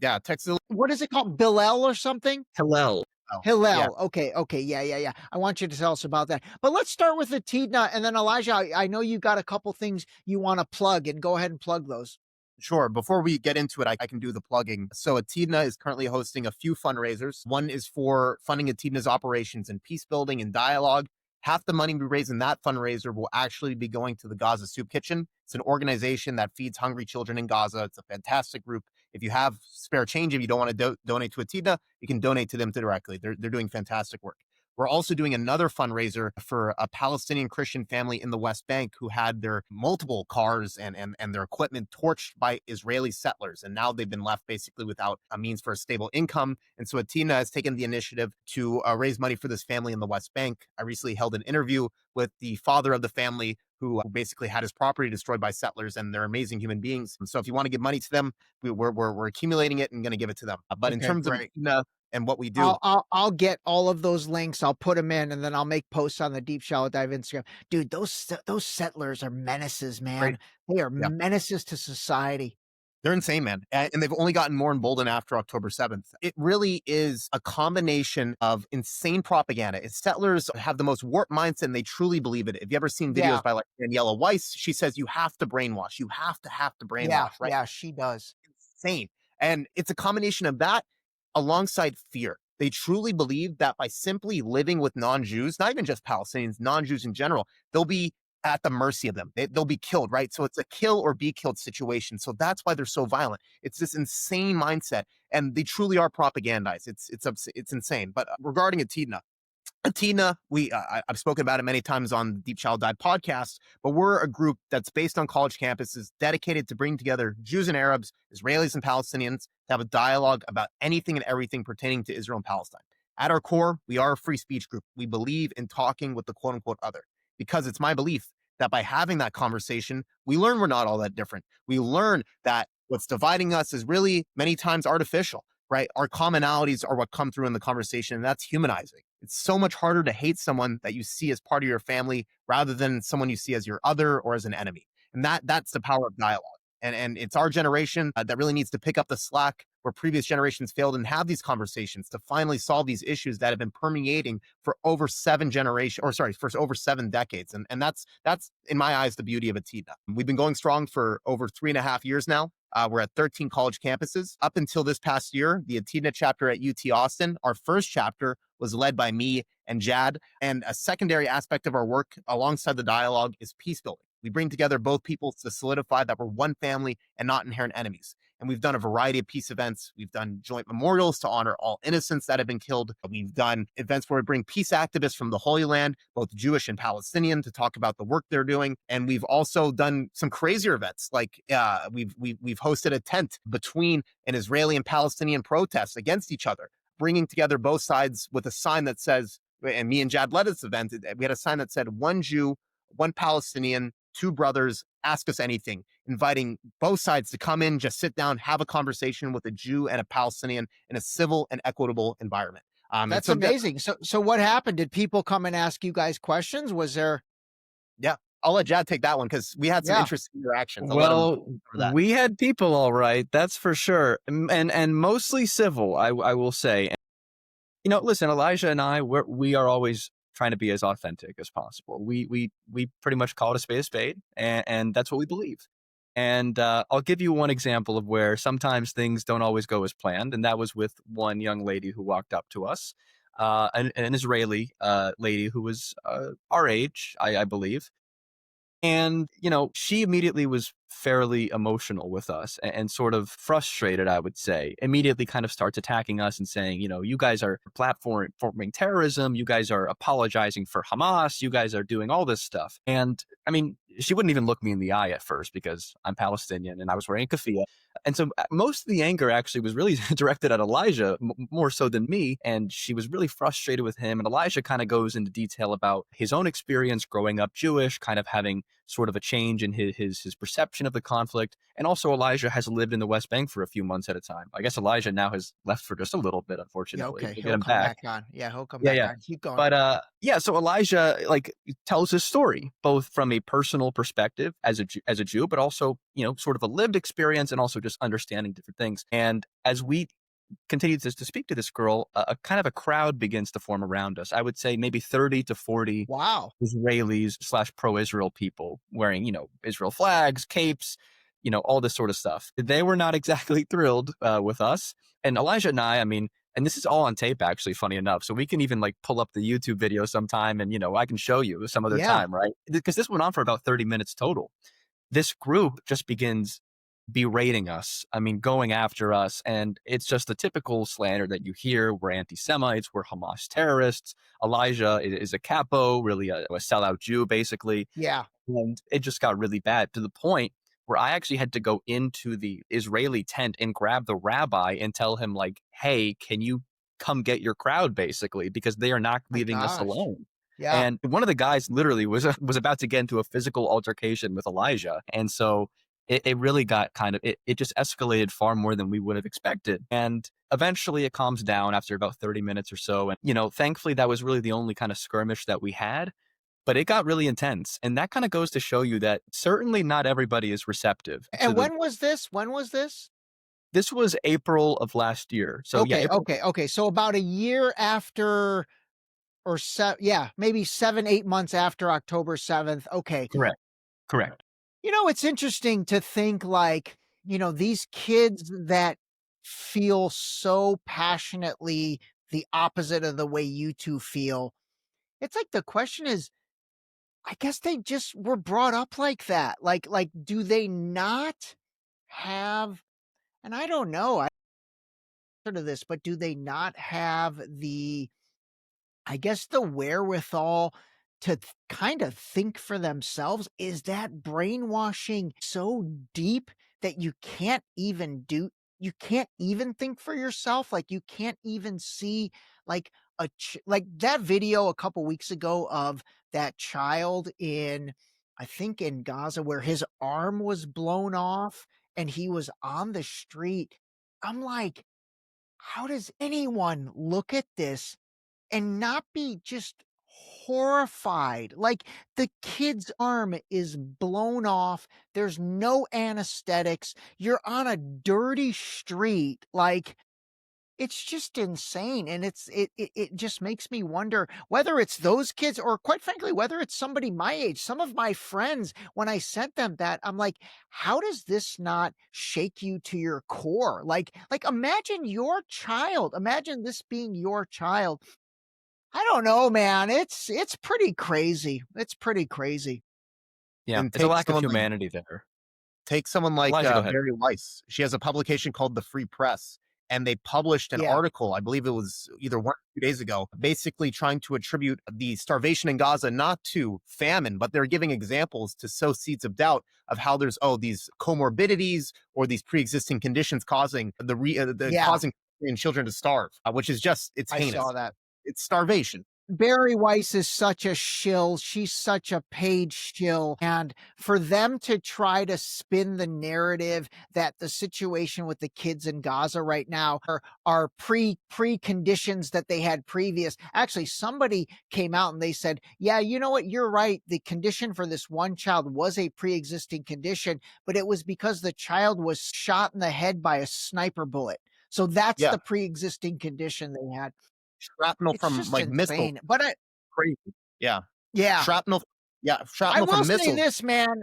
Yeah, Texas. What is it called? Bilal or something? Hillel. Hillel. Yeah. Okay. Yeah. I want you to tell us about that. But let's start with Atidna, and then Elijah, I know you got a couple things you want to plug, and go ahead and plug those. Sure. Before we get into it, I can do the plugging. So Atidna is currently hosting a few fundraisers. One is for funding Atidna's operations in peace building and dialogue. Half the money we raise in that fundraiser will actually be going to the Gaza Soup Kitchen. It's an organization that feeds hungry children in Gaza. It's a fantastic group. If you have spare change, if you don't want to donate to Atidna, you can donate to them directly. They're doing fantastic work. We're also doing another fundraiser for a Palestinian Christian family in the West Bank who had their multiple cars and their equipment torched by Israeli settlers. And now they've been left basically without a means for a stable income. And so Atidna has taken the initiative to raise money for this family in the West Bank. I recently held an interview with the father of the family who basically had his property destroyed by settlers, and they're amazing human beings. So if you want to give money to them, we're accumulating it and going to give it to them. But in terms of Atidna and what we do, I'll get all of those links. I'll put them in, and then I'll make posts on the Deep Shallow Dive Instagram. Dude, those settlers are menaces, man. Right. They are menaces to society. They're insane, man. And they've only gotten more emboldened after October 7th. It really is a combination of insane propaganda. Settlers have the most warped mindset, and they truly believe it. If you ever seen videos by like Daniela Weiss, she says you have to brainwash. You have to brainwash, right? Yeah, she does. Insane. And it's a combination of that alongside fear. They truly believe that by simply living with non-Jews, not even just Palestinians, non-Jews in general, they'll be at the mercy of them. They'll be killed, right? So it's a kill or be killed situation. So that's why they're so violent. It's this insane mindset, and they truly are propagandized. It's insane. But regarding Atidna, I've spoken about it many times on the Deep Shallow Dive podcast, but we're a group that's based on college campuses, dedicated to bring together Jews and Arabs, Israelis and Palestinians, to have a dialogue about anything and everything pertaining to Israel and Palestine. At our core, we are a free speech group. We believe in talking with the quote unquote other, because it's my belief that by having that conversation, we learn we're not all that different. We learn that what's dividing us is really many times artificial, right? Our commonalities are what come through in the conversation, and that's humanizing. It's so much harder to hate someone that you see as part of your family rather than someone you see as your other or as an enemy. And that's the power of dialogue. And it's our generation that really needs to pick up the slack where previous generations failed and have these conversations to finally solve these issues that have been permeating for over 7 decades. And that's in my eyes, the beauty of Atidna. We've been going strong for over 3.5 years now. We're at 13 college campuses. Up until this past year, the Atidna chapter at UT Austin, our first chapter, was led by me and Jadd. And a secondary aspect of our work alongside the dialogue is peace building. We bring together both peoples to solidify that we're one family and not inherent enemies. And we've done a variety of peace events. We've done joint memorials to honor all innocents that have been killed. We've done events where we bring peace activists from the Holy Land, both Jewish and Palestinian, to talk about the work they're doing. And we've also done some crazier events, like we've hosted a tent between an Israeli and Palestinian protest against each other, bringing together both sides with a sign that says, and me and Jadd led this event, we had a sign that said, "One Jew, one Palestinian, 2 brothers, ask us anything," inviting both sides to come in, just sit down, have a conversation with a Jew and a Palestinian in a civil and equitable environment. That's amazing. So what happened? Did people come and ask you guys questions? Was there? Yeah. I'll let Jadd take that one because we had some Yeah. interesting interactions. Well, we had people, all right, that's for sure, and mostly civil, I will say. You know, listen, Elijah and I, we are always trying to be as authentic as possible. We pretty much call it a spade, and that's what we believe. And I'll give you one example of where sometimes things don't always go as planned, and that was with one young lady who walked up to us, an Israeli lady who was our age, I believe. And, you know, she immediately was fairly emotional with us and sort of frustrated, I would say. Immediately kind of starts attacking us and saying, you know, you guys are platforming terrorism. You guys are apologizing for Hamas. You guys are doing all this stuff. And I mean, she wouldn't even look me in the eye at first because I'm Palestinian and I was wearing a keffiyeh. And so most of the anger actually was really directed at Elijah more so than me. And she was really frustrated with him. And Elijah kind of goes into detail about his own experience growing up Jewish, kind of having sort of a change in his perception of the conflict. And also Elijah has lived in the West Bank for a few months at a time. I guess Elijah now has left for just a little bit, unfortunately. Yeah, okay. We'll He'll get him come back. on. Yeah, he'll come Yeah, back yeah. on. Keep going. But yeah, so Elijah like tells his story both from a personal perspective as a Jew, but also, you know, sort of a lived experience and also just understanding different things. And as we continue to speak to this girl, a kind of a crowd begins to form around us. I would say maybe 30 to 40 wow. Israelis / pro-Israel people wearing, you know, Israel flags, capes, you know, all this sort of stuff. They were not exactly thrilled with us. And Elijah and I mean, and this is all on tape, actually, funny enough. So we can even like pull up the YouTube video sometime and, you know, I can show you some other time, right? Because this went on for about 30 minutes total. This group just begins berating us. I mean, going after us. And it's just the typical slander that you hear. We're anti-Semites. We're Hamas terrorists. Elijah is a capo, really a sellout Jew, basically. Yeah. And it just got really bad to the point where I actually had to go into the Israeli tent and grab the rabbi and tell him like, hey, can you come get your crowd, basically, because they are not leaving us alone. Yeah. And one of the guys literally was about to get into a physical altercation with Elijah. And so it really got kind of, it just escalated far more than we would have expected. And eventually it calms down after about 30 minutes or so. And, you know, thankfully that was really the only kind of skirmish that we had, but it got really intense. And that kind of goes to show you that certainly not everybody is receptive. And when was this? When was this? This was April of last year. So okay, yeah. okay. So about a year after, or maybe 7-8 months after October 7th. Okay. Correct. You know, it's interesting to think like, you know, these kids that feel so passionately the opposite of the way you two feel. It's like the question is, I guess they just were brought up like that. Like, do they not have, and I don't know, I heard of this, but do they not have the, I guess, the wherewithal to kind of think for themselves? Is that brainwashing so deep that you can't even think for yourself? Like you can't even see like like that video a couple weeks ago of that child I think in Gaza where his arm was blown off and he was on the street. I'm like, how does anyone look at this and not be just horrified? Like the kid's arm is blown off. There's no anesthetics. You're on a dirty street. Like it's just insane. And it just makes me wonder whether it's those kids or quite frankly, whether it's somebody my age. Some of my friends, when I sent them that, I'm like, how does this not shake you to your core? Like imagine imagine this being your child. I don't know, man. It's pretty crazy. It's pretty crazy. Yeah, And it's a lack of humanity there. Take someone like Elijah, Mary Weiss. She has a publication called The Free Press, and they published an article, I believe it was either 1 or 2 days ago, basically trying to attribute the starvation in Gaza not to famine, but they're giving examples to sow seeds of doubt of how there's these comorbidities or these pre-existing conditions causing causing children to starve, which is just, it's heinous. I saw that. It's starvation. Barry Weiss is such a shill. She's such a paid shill. And for them to try to spin the narrative that the situation with the kids in Gaza right now are pre-conditions that they had previous. Actually, somebody came out and they said, yeah, you know what? You're right. The condition for this one child was a pre-existing condition, but it was because the child was shot in the head by a sniper bullet. So that's Yeah. the pre-existing condition they had. Shrapnel It's from just like insane. missiles. But Crazy. Yeah. yeah, Shrapnel. Yeah. I Shrapnel will from say missiles. this, man.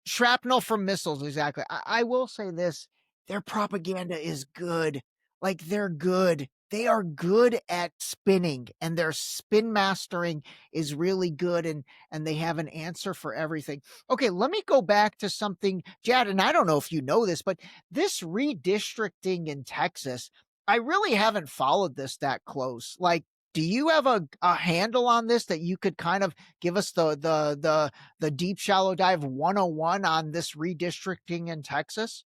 Shrapnel from missiles, exactly. I will say this. Their propaganda is good. Like, they're good. They are good at spinning, and their spin mastering is really good, and they have an answer for everything. Okay, let me go back to something, Jadd, and I don't know if you know this, but this redistricting in Texas, I really haven't followed this that close. Like, do you have a handle on this that you could kind of give us the deep shallow dive 101 on this redistricting in Texas?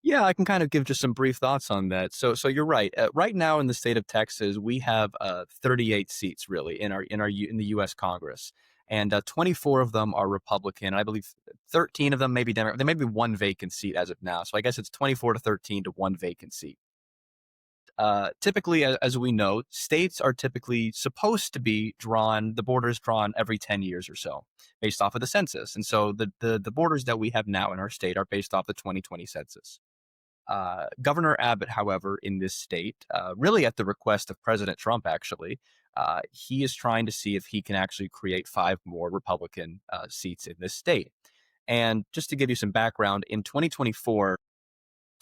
Yeah, I can kind of give just some brief thoughts on that. So you're right. Right now in the state of Texas, we have 38 seats really in the U.S. Congress, and 24 of them are Republican. I believe 13 of them may be Democrat. There may be one vacant seat as of now. So I guess it's 24 to 13 to one vacant seat. Typically, as we know, states are typically supposed to be the borders drawn every 10 years or so, based off of the census. And so the borders that we have now in our state are based off the 2020 census. Governor Abbott, however, in this state, really at the request of President Trump, actually, he is trying to see if he can actually create 5 more Republican seats in this state. And just to give you some background, in 2024,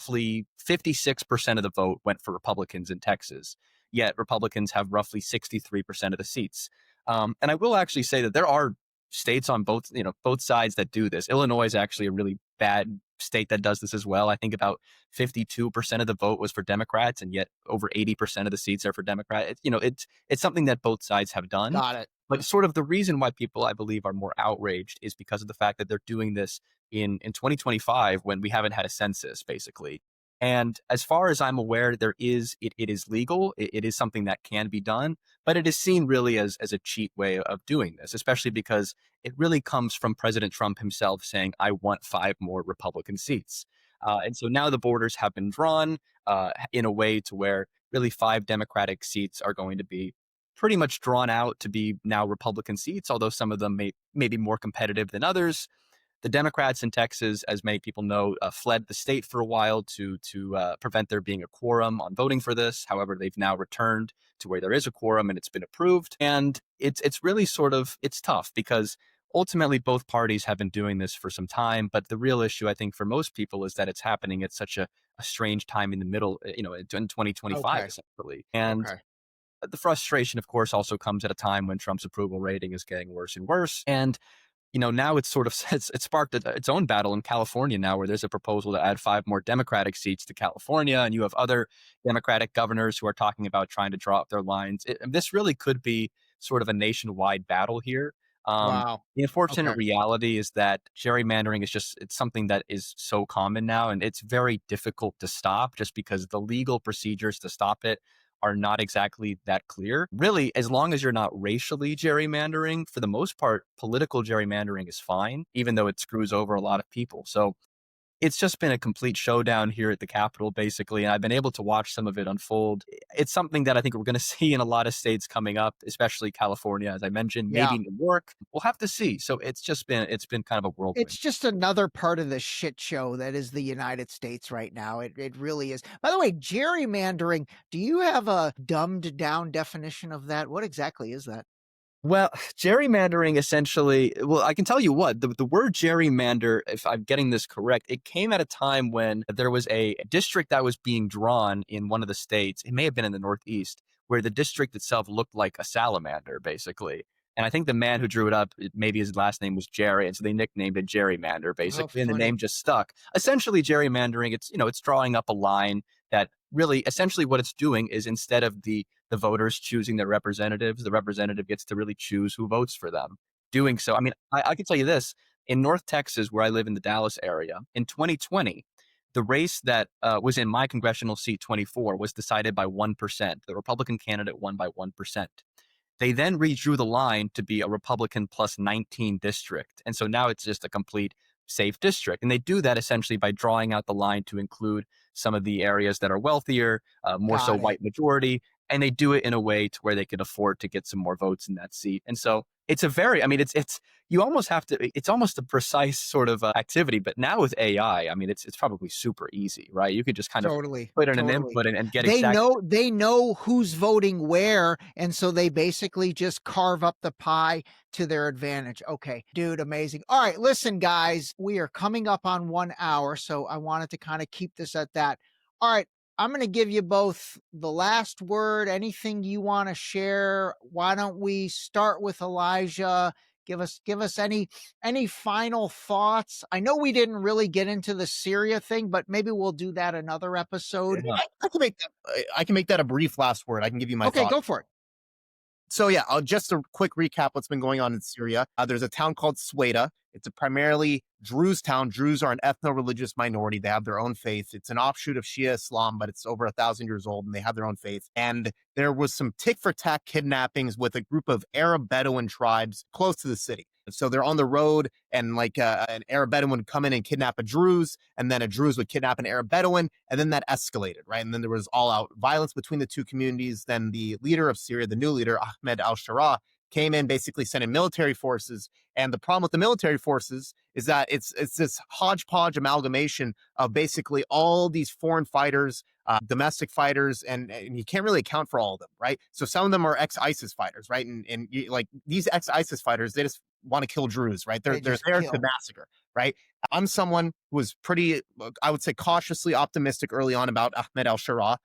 roughly 56% of the vote went for Republicans in Texas, yet Republicans have roughly 63% of the seats. And I will actually say that there are states on both sides that do this. Illinois is actually a really bad state that does this as well. I think about 52% of the vote was for Democrats, and yet over 80% of the seats are for Democrats. It's something that both sides have done. Got it. But sort of the reason why people, I believe, are more outraged is because of the fact that they're doing this in 2025 when we haven't had a census, basically. And as far as I'm aware, it is legal. It is something that can be done, but it is seen really as a cheap way of doing this, especially because it really comes from President Trump himself saying, I want 5 more Republican seats. And so now the borders have been drawn in a way to where really 5 Democratic seats are going to be pretty much drawn out to be now Republican seats, although some of them may be more competitive than others. The Democrats in Texas, as many people know, fled the state for a while to prevent there being a quorum on voting for this. However, they've now returned to where there is a quorum and it's been approved. And it's really it's tough because ultimately both parties have been doing this for some time. But the real issue, I think, for most people is that it's happening at such a strange time in the middle, in 2025, essentially. And the frustration, of course, also comes at a time when Trump's approval rating is getting worse and worse. And now it's sort of it's sparked its own battle in California now, where there's a proposal to add 5 more Democratic seats to California, and you have other Democratic governors who are talking about trying to draw up their lines. This really could be sort of a nationwide battle here. Wow. The unfortunate reality is that gerrymandering it's something that is so common now, and it's very difficult to stop just because the legal procedures to stop it are not exactly that clear. Really, as long as you're not racially gerrymandering, for the most part, political gerrymandering is fine, even though it screws over a lot of people. So it's just been a complete showdown here at the Capitol, basically, and I've been able to watch some of it unfold. It's something that I think we're going to see in a lot of states coming up, especially California, as I mentioned, maybe New York. We'll have to see. So it's been kind of a whirlwind. It's just another part of the shit show that is the United States right now. It really is. By the way, gerrymandering, do you have a dumbed down definition of that? What exactly is that? Well, gerrymandering essentially, I can tell you what, the word gerrymander, if I'm getting this correct, it came at a time when there was a district that was being drawn in one of the states. It may have been in the Northeast, where the district itself looked like a salamander, basically. And I think the man who drew it up, maybe his last name was Jerry, and so they nicknamed it gerrymander, basically, and the name just stuck. Essentially, gerrymandering, it's drawing up a line that really, essentially what it's doing is instead of the voters choosing their representatives, the representative gets to really choose who votes for them. Doing so, I mean, I can tell you this, in North Texas, where I live in the Dallas area, in 2020, the race that was in my congressional seat 24 was decided by 1%. The Republican candidate won by 1%. They then redrew the line to be a Republican plus 19 district. And so now it's just a complete safe district. And they do that essentially by drawing out the line to include some of the areas that are wealthier, more so white majority. And they do it in a way to where they can afford to get some more votes in that seat. And so it's a very, I mean, it's you almost have to, it's almost a precise sort of activity. But now with AI, I mean, it's probably super easy, right? You could just kind of put in an input and get they know who's voting where, and so they basically just carve up the pie to their advantage. Okay, dude, amazing. All right, listen, guys, we are coming up on 1 hour, so I wanted to kind of keep this at that. All right, I'm going to give you both the last word. Anything you want to share? Why don't we start with Elijah? Give us any final thoughts. I know we didn't really get into the Syria thing, but maybe we'll do that another episode. Yeah. I can make that a brief last word. I can give you my thoughts. Okay, go for it. So yeah, just a quick recap what's been going on in Syria. There's a town called Sweda. It's a primarily Druze town. Druze are an ethno-religious minority. They have their own faith. It's an offshoot of Shia Islam, but it's over 1,000 years old, and they have their own faith. And there was some tick-for-tack kidnappings with a group of Arab Bedouin tribes close to the city. So they're on the road, and like an Arab Bedouin would come in and kidnap a Druze, and then a Druze would kidnap an Arab Bedouin, and then that escalated, right? And then there was all-out violence between the two communities. Then the leader of Syria, the new leader, Ahmed al-Shara, came in, basically sent in military forces. And the problem with the military forces is that it's this hodgepodge amalgamation of basically all these foreign fighters, domestic fighters, and you can't really account for all of them, right? So some of them are ex-ISIS fighters, right? And like these ex-ISIS fighters, they just want to kill Druze, right? They're there to massacre, right? I'm someone who was pretty, I would say, cautiously optimistic early on about Ahmed al-Shara.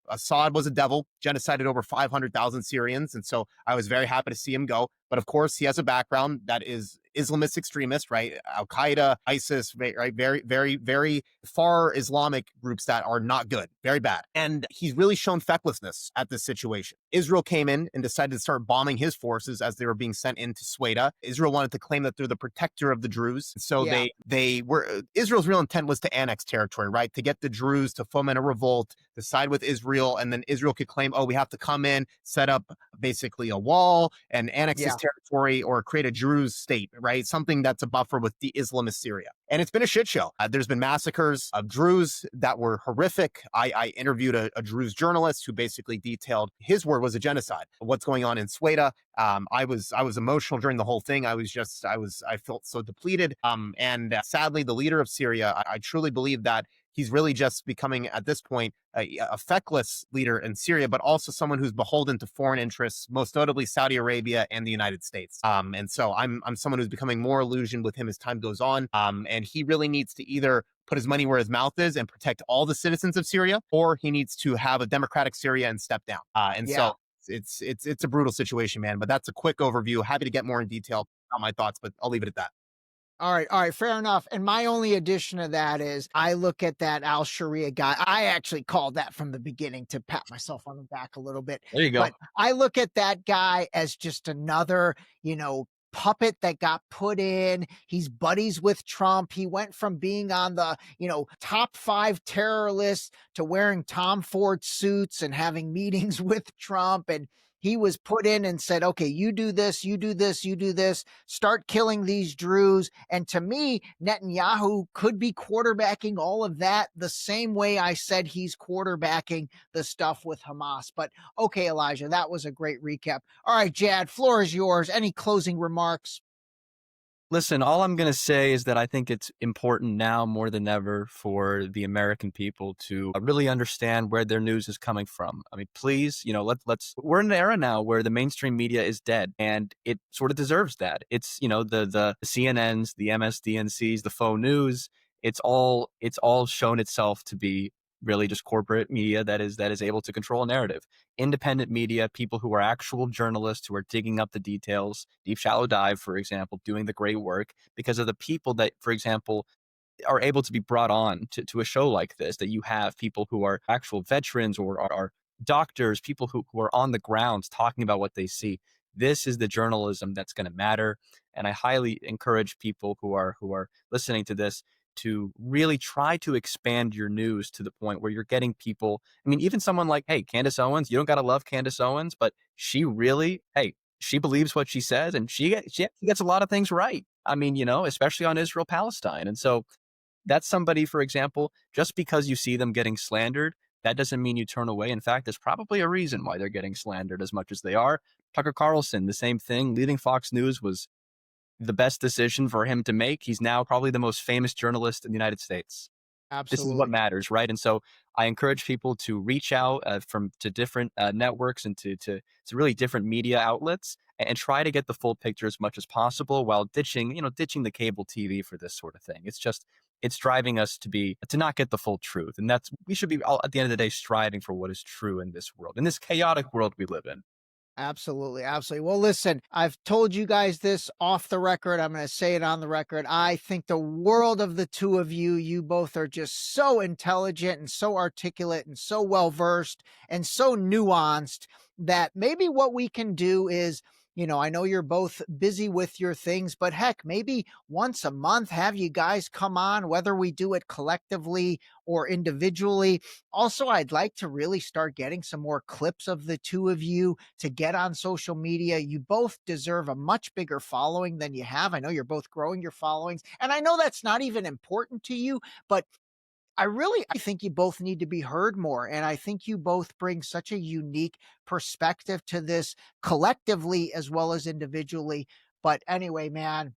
Assad was a devil, genocided over 500,000 Syrians, and so I was very happy to see him go. But of course, he has a background that is Islamist extremist, right? Al-Qaeda, ISIS, right? Very, very, very far Islamic groups that are not good, very bad. And he's really shown fecklessness at this situation. Israel came in and decided to start bombing his forces as they were being sent into Sweda. Israel wanted to claim that they're the protector of the Druze. So they were, Israel's real intent was to annex territory, right? To get the Druze to foment a revolt, to side with Israel, and then Israel could claim, oh, we have to come in, set up basically a wall and annex this territory or create a Druze state, right? Something that's a buffer with the Islamist Syria. And it's been a shit show. There's been massacres of Druze that were horrific. I interviewed a Druze journalist who basically detailed, his word was a genocide. What's going on in Sweda. I was emotional during the whole thing. I felt so depleted. And sadly, the leader of Syria, I truly believe that he's really just becoming, at this point, a feckless leader in Syria, but also someone who's beholden to foreign interests, most notably Saudi Arabia and the United States. And so I'm someone who's becoming more illusioned with him as time goes on. And he really needs to either put his money where his mouth is and protect all the citizens of Syria, or he needs to have a democratic Syria and step down. So it's a brutal situation, man. But that's a quick overview. Happy to get more in detail on my thoughts, but I'll leave it at that. All right, fair enough. And my only addition to that is I look at that al-Sharia guy. I actually called that from the beginning to pat myself on the back a little bit. There you go. But I look at that guy as just another, puppet that got put in. He's buddies with Trump. He went from being on the, top 5 terror list to wearing Tom Ford suits and having meetings with Trump. And he was put in and said, okay, you do this, you do this, you do this, start killing these Druze. And to me, Netanyahu could be quarterbacking all of that the same way I said he's quarterbacking the stuff with Hamas. But okay, Elijah, that was a great recap. All right, Jadd, floor is yours. Any closing remarks? Listen, all I'm going to say is that I think it's important now more than ever for the American people to really understand where their news is coming from. I mean, please, we're in an era now where the mainstream media is dead, and it sort of deserves that. It's, the CNNs, the MSDNCs, the faux news. It's all shown itself to be really just corporate media that is able to control a narrative. Independent media, people who are actual journalists who are digging up the details, Deep Shallow Dive, for example, doing the great work because of the people that, for example, are able to be brought on to a show like this, that you have people who are actual veterans or are doctors, people who are on the grounds talking about what they see. This is the journalism that's going to matter. And I highly encourage people who are listening to this to really try to expand your news to the point where you're getting people. I mean, even someone like, hey, Candace Owens, you don't got to love Candace Owens, but she really, she believes what she says, and she gets a lot of things right. I mean, especially on Israel-Palestine. And so that's somebody, for example, just because you see them getting slandered, that doesn't mean you turn away. In fact, there's probably a reason why they're getting slandered as much as they are. Tucker Carlson, the same thing. Leaving Fox News was the best decision for him to make. He's now probably the most famous journalist in the United States. Absolutely. This is what matters, right? And so I encourage people to reach out to different networks and to really different media outlets and try to get the full picture as much as possible while ditching the cable TV for this sort of thing. It's driving us to not get the full truth. And we should be all, at the end of the day, striving for what is true in this world, in this chaotic world we live in. Absolutely. Absolutely. Well, listen, I've told you guys this off the record. I'm going to say it on the record. I think the world of the two of you. You both are just so intelligent and so articulate and so well-versed and so nuanced that maybe what we can do is, I know you're both busy with your things, but heck, maybe once a month, have you guys come on, whether we do it collectively or individually. Also, I'd like to really start getting some more clips of the two of you to get on social media. You both deserve a much bigger following than you have. I know you're both growing your followings, and I know that's not even important to you, but I think you both need to be heard more. And I think you both bring such a unique perspective to this collectively as well as individually. But anyway, man,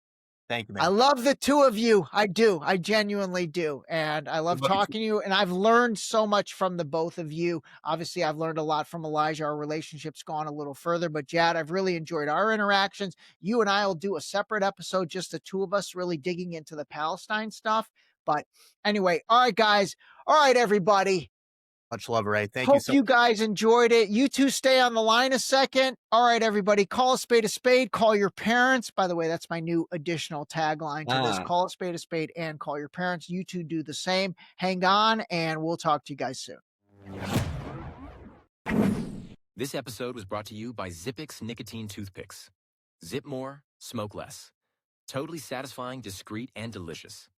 Thank you, man. I love the two of you. I do. I genuinely do. And I love talking to you. And I've learned so much from the both of you. Obviously, I've learned a lot from Elijah. Our relationship's gone a little further. But Jadd, I've really enjoyed our interactions. You and I will do a separate episode, just the two of us really digging into the Palestine stuff. But anyway, all right, guys. All right, everybody. Much love, Ray. Thank Hope you so you guys enjoyed it. You two stay on the line a second. All right, everybody. Call a spade a spade. Call your parents. By the way, that's my new additional tagline to this. Call a spade and call your parents. You two do the same. Hang on, and we'll talk to you guys soon. This episode was brought to you by Zippix nicotine toothpicks. Zip more, smoke less. Totally satisfying, discreet, and delicious.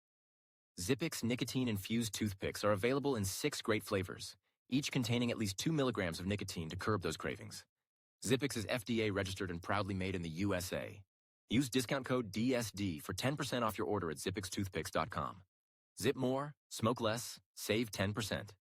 Zippix nicotine-infused toothpicks are available in 6 great flavors, each containing at least 2 milligrams of nicotine to curb those cravings. Zippix is FDA registered and proudly made in the USA. Use discount code DSD for 10% off your order at zippixtoothpicks.com. Zip more, smoke less, save 10%.